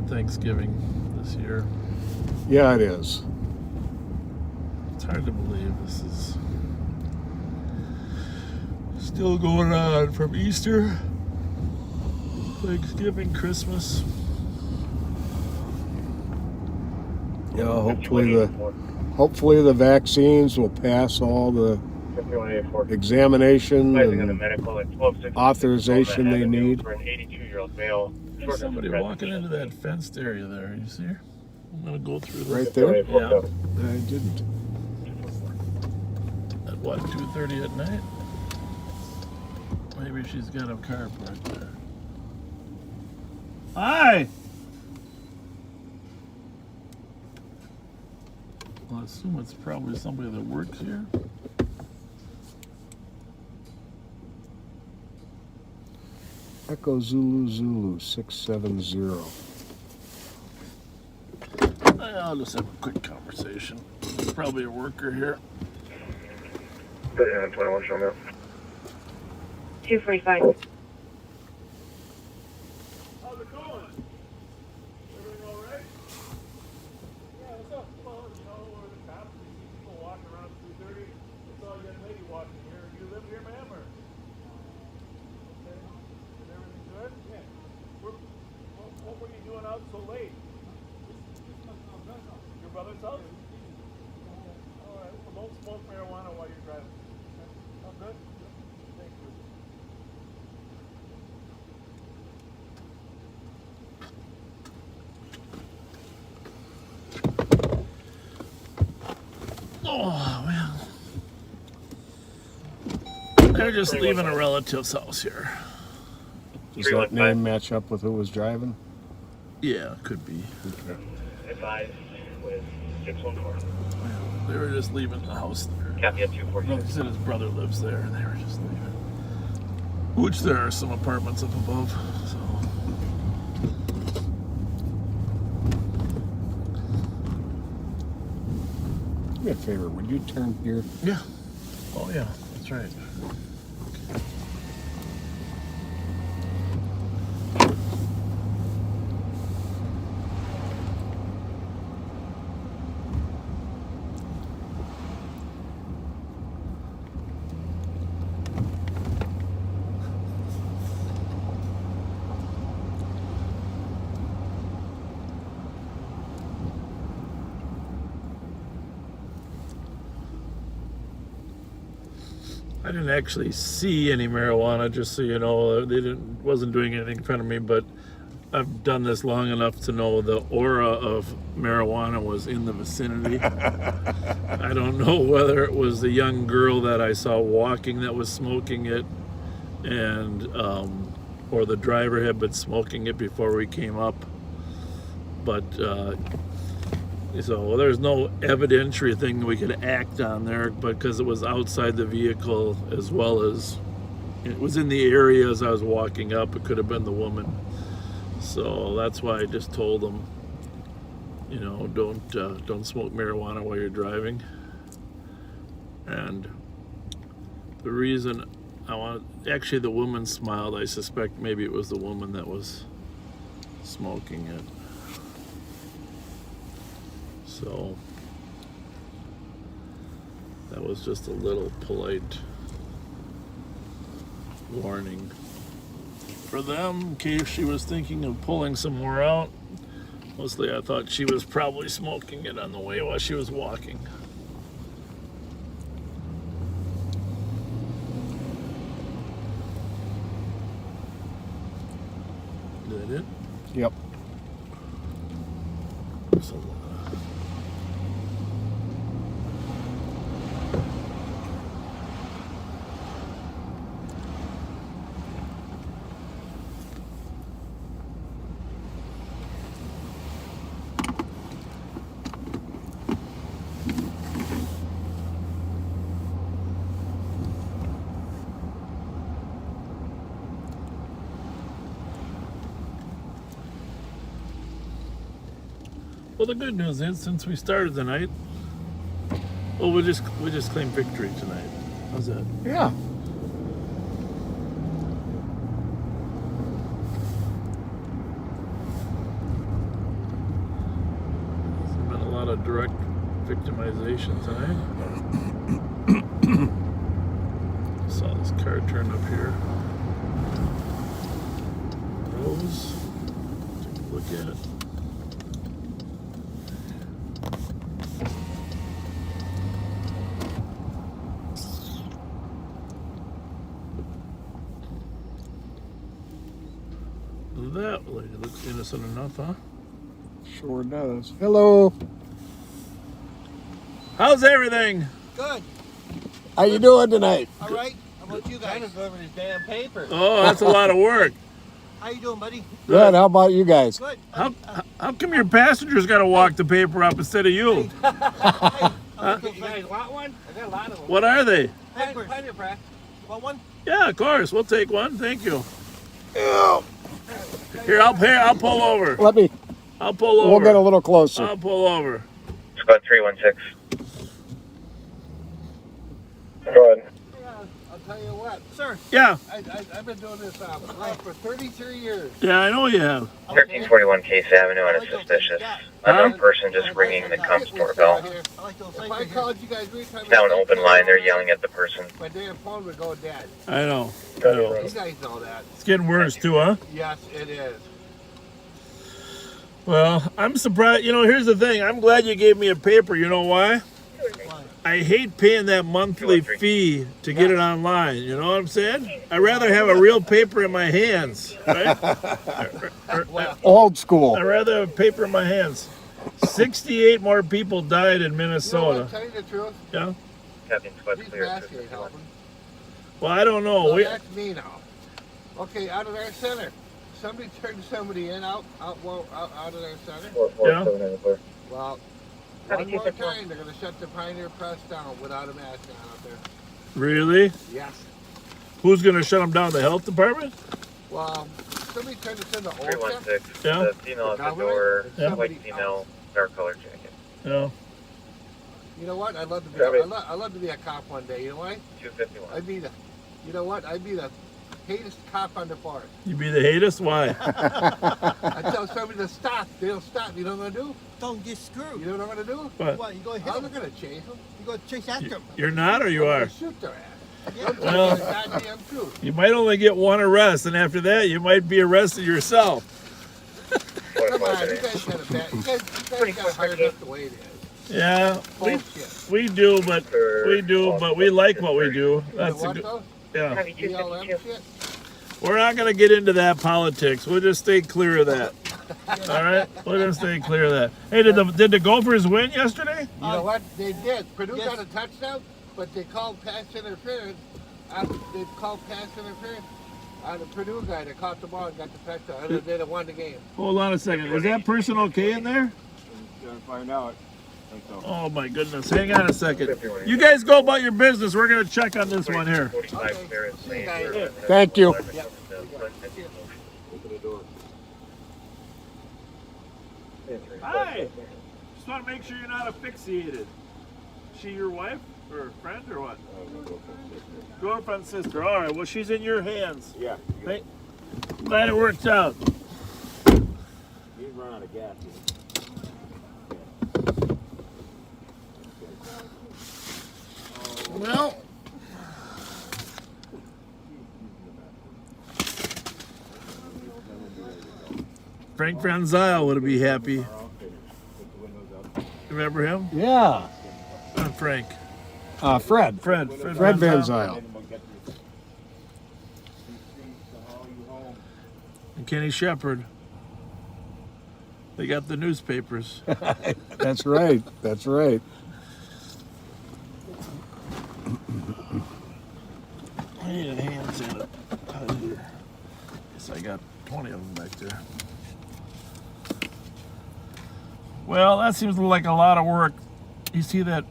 Thanksgiving this year. Yeah, it is. It's hard to believe this is still going on from Easter, Thanksgiving, Christmas. Yeah, hopefully the vaccines will pass all the examination and authorization they need. For an 82-year-old male. There's somebody walking into that fenced area there. You see her? I'm gonna go through this. Right there? Yeah. I didn't. At what, 2:30 at night? Maybe she's got a car parked there. Hi! Well, I assume it's probably somebody that works here. Echo Zulu 670. I'll just have a quick conversation. There's probably a worker here. 21 show now. 245. How's it going? Everything all right? Yeah, what's up? Well, you know, we're the cops. We see people walking around 2:30. I saw a young lady walking here. You live here, ma'am, or? Okay. Is everything good? Yeah. What were you doing out so late? Your brother's house? All right. Well, don't smoke marijuana while you're driving. Oh, good? Thank you. Oh, well. They're just leaving a relative's house here. Does that name match up with who was driving? Yeah, could be. Okay. Advised with 614. Well, they were just leaving the house there. Copy at 246. He said his brother lives there, and they were just leaving. Which there are some apartments up above, so. Do me a favor, would you turn here? Yeah. Oh, yeah, that's right. I didn't actually see any marijuana, just so you know. They wasn't doing anything in front of me, but I've done this long enough to know the aura of marijuana was in the vicinity. I don't know whether it was the young girl that I saw walking that was smoking it, and or the driver had been smoking it before we came up. But so there's no evidentiary thing that we could act on there, because it was outside the vehicle, as well as it was in the area as I was walking up. It could have been the woman. So that's why I just told them, you know, don't smoke marijuana while you're driving. And the reason actually the woman smiled. I suspect maybe it was the woman that was smoking it. So that was just a little polite warning for them in case she was thinking of pulling some more out. Mostly I thought she was probably smoking it on the way while she was walking. Is that it? Yep. So, Well, the good news is, since we started tonight, well, we just claimed victory tonight. How's that? Yeah. There's been a lot of direct victimization tonight. Saw this car turn up here. Rose. Take a look at it. That lady looks innocent enough, huh? Sure does. Hello. How's everything? Good. How you doing tonight? All right. How about you guys? Over these damn papers. Oh, that's a lot of work. How you doing, buddy? Good. How about you guys? Good. How come your passengers got to walk the paper up instead of you? You guys want one? I got a lot of them. What are they? Papers. Want one? Yeah, of course. We'll take one. Thank you. Here, I'll pull over. I'll pull over. We'll get a little closer. I'll pull over. Squad 316. Go ahead. I'll tell you what, sir. Yeah. I've been doing this for 33 years. Yeah, I know you have. 1341 Case Avenue on a suspicious unknown person just ringing the comms doorbell. If I called you guys every time, It's now an open line. They're yelling at the person. my damn phone would go dead. I know. You guys know that. It's getting worse too, huh? Yes, it is. Well, I'm surprised. You know, here's the thing. I'm glad you gave me a paper. You know why? I hate paying that monthly fee to get it online. You know what I'm saying? I'd rather have a real paper in my hands, right? Old school. I'd rather have paper in my hands. 68 more people died in Minnesota. You know what, tell you the truth, Yeah. Captain Squad these clear. masks ain't helping. Well, I don't know. So that's me now. Okay, out of our center. Somebody turned somebody in out of their center. 447 clear. Well, one more time, they're going to shut the Pioneer Press down without a mask on out there. Really? Yes. Who's going to shut them down? The health department? Well, somebody turned us into Ultra. 316. Yeah. The female at the door, Yeah. white female, dark color jacket. Yeah. You know what? I'd love to be. I'd love to be a cop one day. You know why? 251. I'd be the. You know what? I'd be the hatest cop on the force. You be the hatest? Why? I tell somebody to stop. They don't stop. You know what I'm gonna do? Don't get screwed. You know what I'm gonna do? What? You go hit I'm them. not gonna chase them. You go chase after them. You're not, or you I'm are? gonna shoot their ass. Well, Goddamn truth. you might only get one arrest, and after that, you might be arrested yourself. Come on, you guys got a bad. You guys got hired up the way it is. Yeah, Bullshit. we do, but we like what we do. That's You know a what, good. though? Yeah, BLM shit. we're not gonna get into that politics. We'll just stay clear of that. All right, we're gonna stay clear of that. Hey, did the Gophers win yesterday? You know what? They did. Purdue got a touchdown, but they called pass interference. They called pass interference on the Purdue guy that caught the ball and got the touchdown. And they won the game. Hold on a second. Is that person okay in there? Gonna find out. Oh my goodness. Hang on a second. You guys go about your business. We're gonna check on this one here. 45 clear at St. Okay. Thank you. Yep. Open the door. Hi. Just want to make sure you're not asphyxiated. She your wife or friend or what? Girlfriend, sister. All right. Well, she's in your hands. Yeah. Hey, glad it worked out. You run out of gas. Well, Frank Van Zyl would be happy. Remember him? Yeah. Not Frank. Fred. Fred Van Zyl. And Kenny Shepard. They got the newspapers. That's right. That's right. I need a hand sanitizer. Guess I got 20 of them back there. Well, that seems like a lot of work. You see that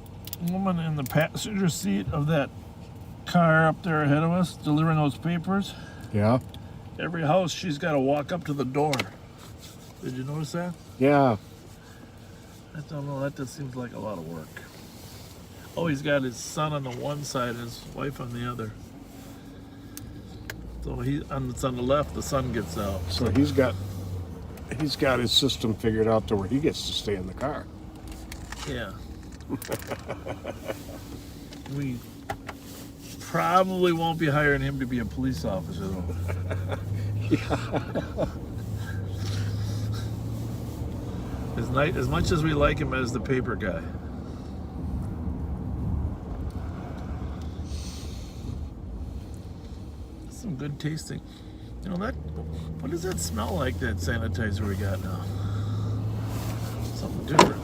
woman in the passenger seat of that car up there ahead of us delivering those papers? Yeah. Every house she's got to walk up to the door. Did you notice that? Yeah. I don't know, that just seems like a lot of work. Oh, he's got his son on the one side and his wife on the other. So it's on the left, the son gets out. So he's got his system figured out to where he gets to stay in the car. Yeah. We probably won't be hiring him to be a police officer, though. As much as we like him as the paper guy. Some good tasting. You know, what does that smell like, that sanitizer we got now? Something different.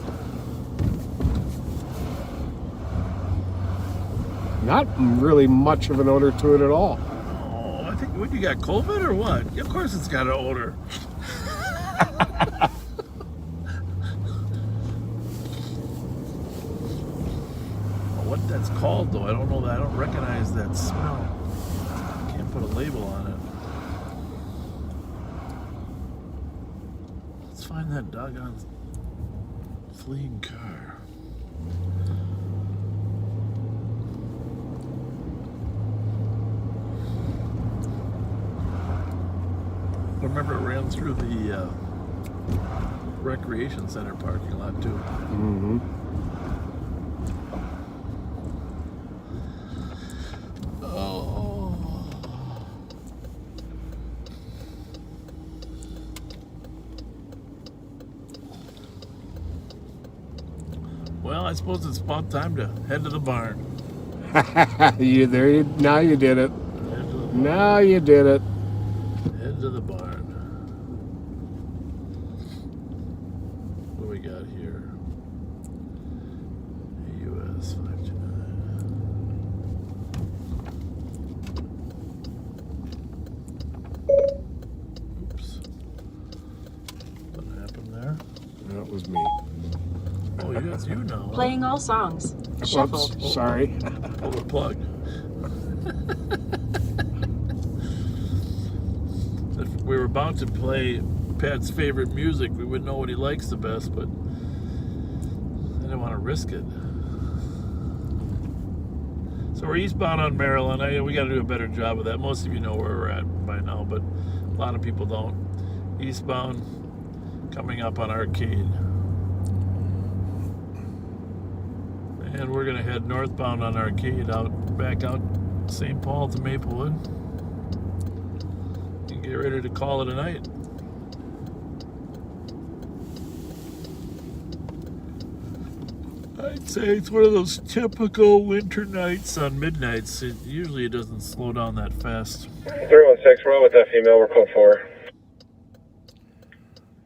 Not really much of an odor to it at all. Oh, I think, what, you got COVID or what? Of course it's got an odor. What that's called, though, I don't know. I don't recognize that smell. Can't put a label on it. Let's find that doggone fleeing car. I remember it ran through the recreation center parking lot, too. Mm-hmm. Well, I suppose it's about time to head to the barn. Now you did it. Now you did it. Head to the barn. What do we got here? US 529. Oops. What happened there? That was me. Oh, that's you now. Playing all songs. Shuffled. Oops, sorry. Pull the plug. If we were about to play Pat's favorite music, we would know what he likes the best, but I didn't want to risk it. So we're eastbound on Maryland. We got to do a better job of that. Most of you know where we're at by now, but a lot of people don't. Eastbound, coming up on Arcade. And we're going to head northbound on Arcade, back out St. Paul to Maplewood. And get ready to call it a night. I'd say it's one of those typical winter nights on midnights. Usually it doesn't slow down that fast. 316, we're out with that female, we're code 4.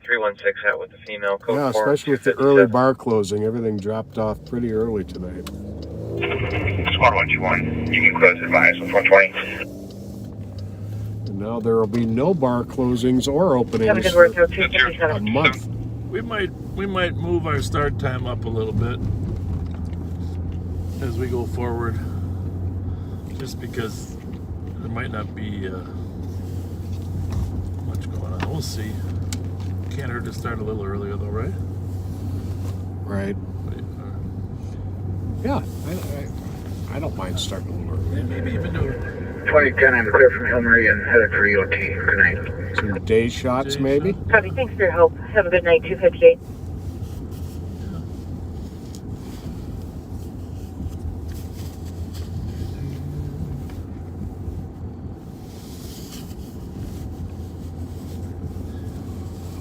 316 out with the female, code 4. Yeah, especially with the early bar closing. Everything dropped off pretty early tonight. Squad 121, you can close advise with 120. And now there will be no bar closings or openings Have a good work, 257. a month. We might move our start time up a little bit as we go forward, just because there might not be much going on. We'll see. Can't hurt to start a little earlier, though, right? Right. Yeah, I don't mind starting a little early. Yeah, maybe even do 2010, I'm clear from Hill Marie and headed for EOT. Good night. Some day shots, maybe? Copy, thanks for your help. Have a good night, 258.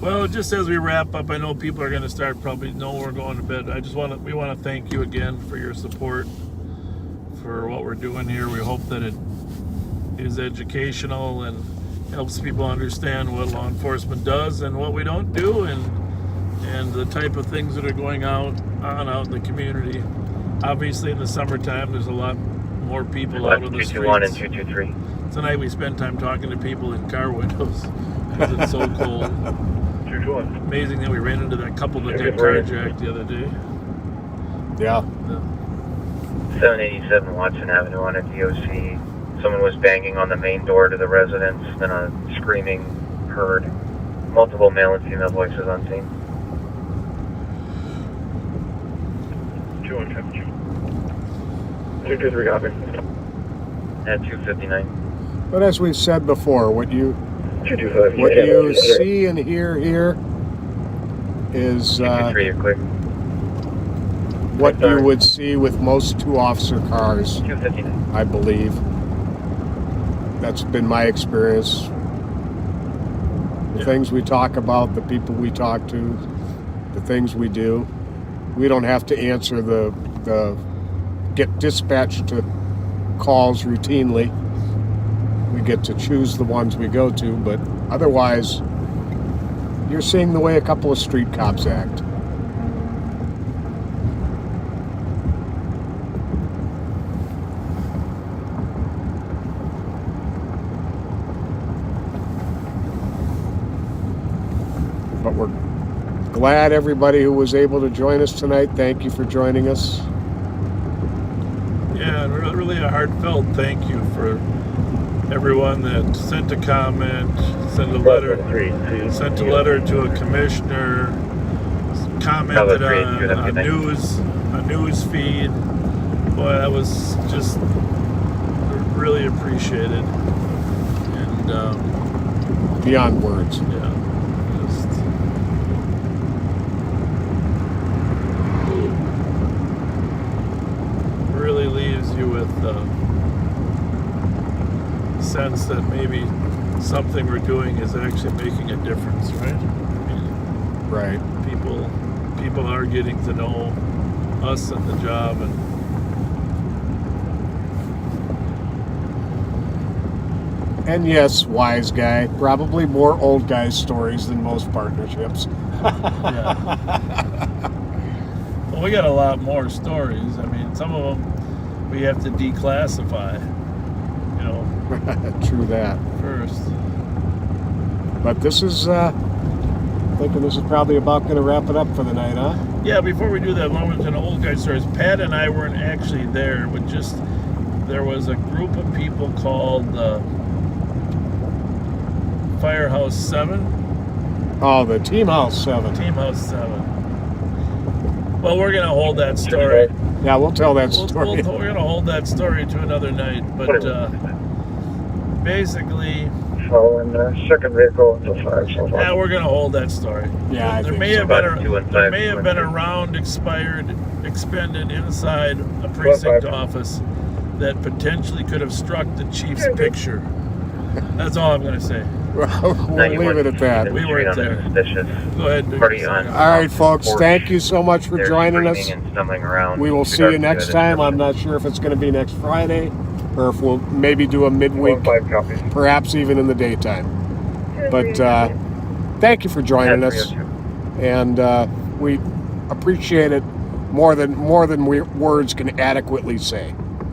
Well, just as we wrap up, I know people are going to start probably know we're going to bed. We want to thank you again for your support for what we're doing here. We hope that it is educational and helps people understand what law enforcement does and what we don't do, and the type of things that are going on out in the community. Obviously, in the summertime, there's a lot more people out on the streets. 221 and 223. Tonight we spend time talking to people in car windows because it's so cold. Amazing that we ran into that couple that got carjacked the other day. Yeah. 787 Watson Avenue on a DOC. Someone was banging on the main door to the residence, then a screaming heard. Multiple male and female voices on scene. 2 Untitled Chapter. 223 copy. At 259. But as we've said before, what you 225. what you see and hear here is 223, you're clear. what you would see with most 2-officer cars, 259. I believe. That's been my experience. The things we talk about, the people we talk to, the things we do. We don't have to answer the get dispatched to calls routinely. We get to choose the ones we go to, but otherwise, you're seeing the way a couple of street cops act. But we're glad everybody who was able to join us tonight. Thank you for joining us. Yeah, and really a heartfelt thank you for everyone that sent a comment, sent a letter to a commissioner, commented on a news feed. Boy, that was just really appreciated. And beyond words. Yeah. Really leaves you with the sense that maybe something we're doing is actually making a difference, right? I mean, right. People are getting to know us and the job, and yes, wise guy, probably more old guy stories than most partnerships. Yeah. Well, we got a lot more stories. I mean, some of them we have to declassify, you know. True that. First. But this is, thinking this is probably about going to wrap it up for the night, huh? Yeah, before we do that, Wilmington old guy stories, Pat and I weren't actually there, but there was a group of people called Firehouse 7. Oh, the Team House 7. Team House 7. Well, we're going to hold that story. Yeah, we'll tell that story. We're going to hold that story to another night. But basically... Following the second vehicle until 5 so far. Yeah, we're going to hold that story. Yeah, there may have been a round expended inside a precinct office that potentially could have struck the chief's picture. That's all I'm going to say. We'll leave it at that. We weren't there. Go ahead. All right, folks. Thank you so much for joining us. We will see you next time. I'm not sure if it's going to be next Friday or if we'll maybe do a midweek, perhaps even in the daytime. But thank you for joining us, and we appreciate it more than words can adequately say.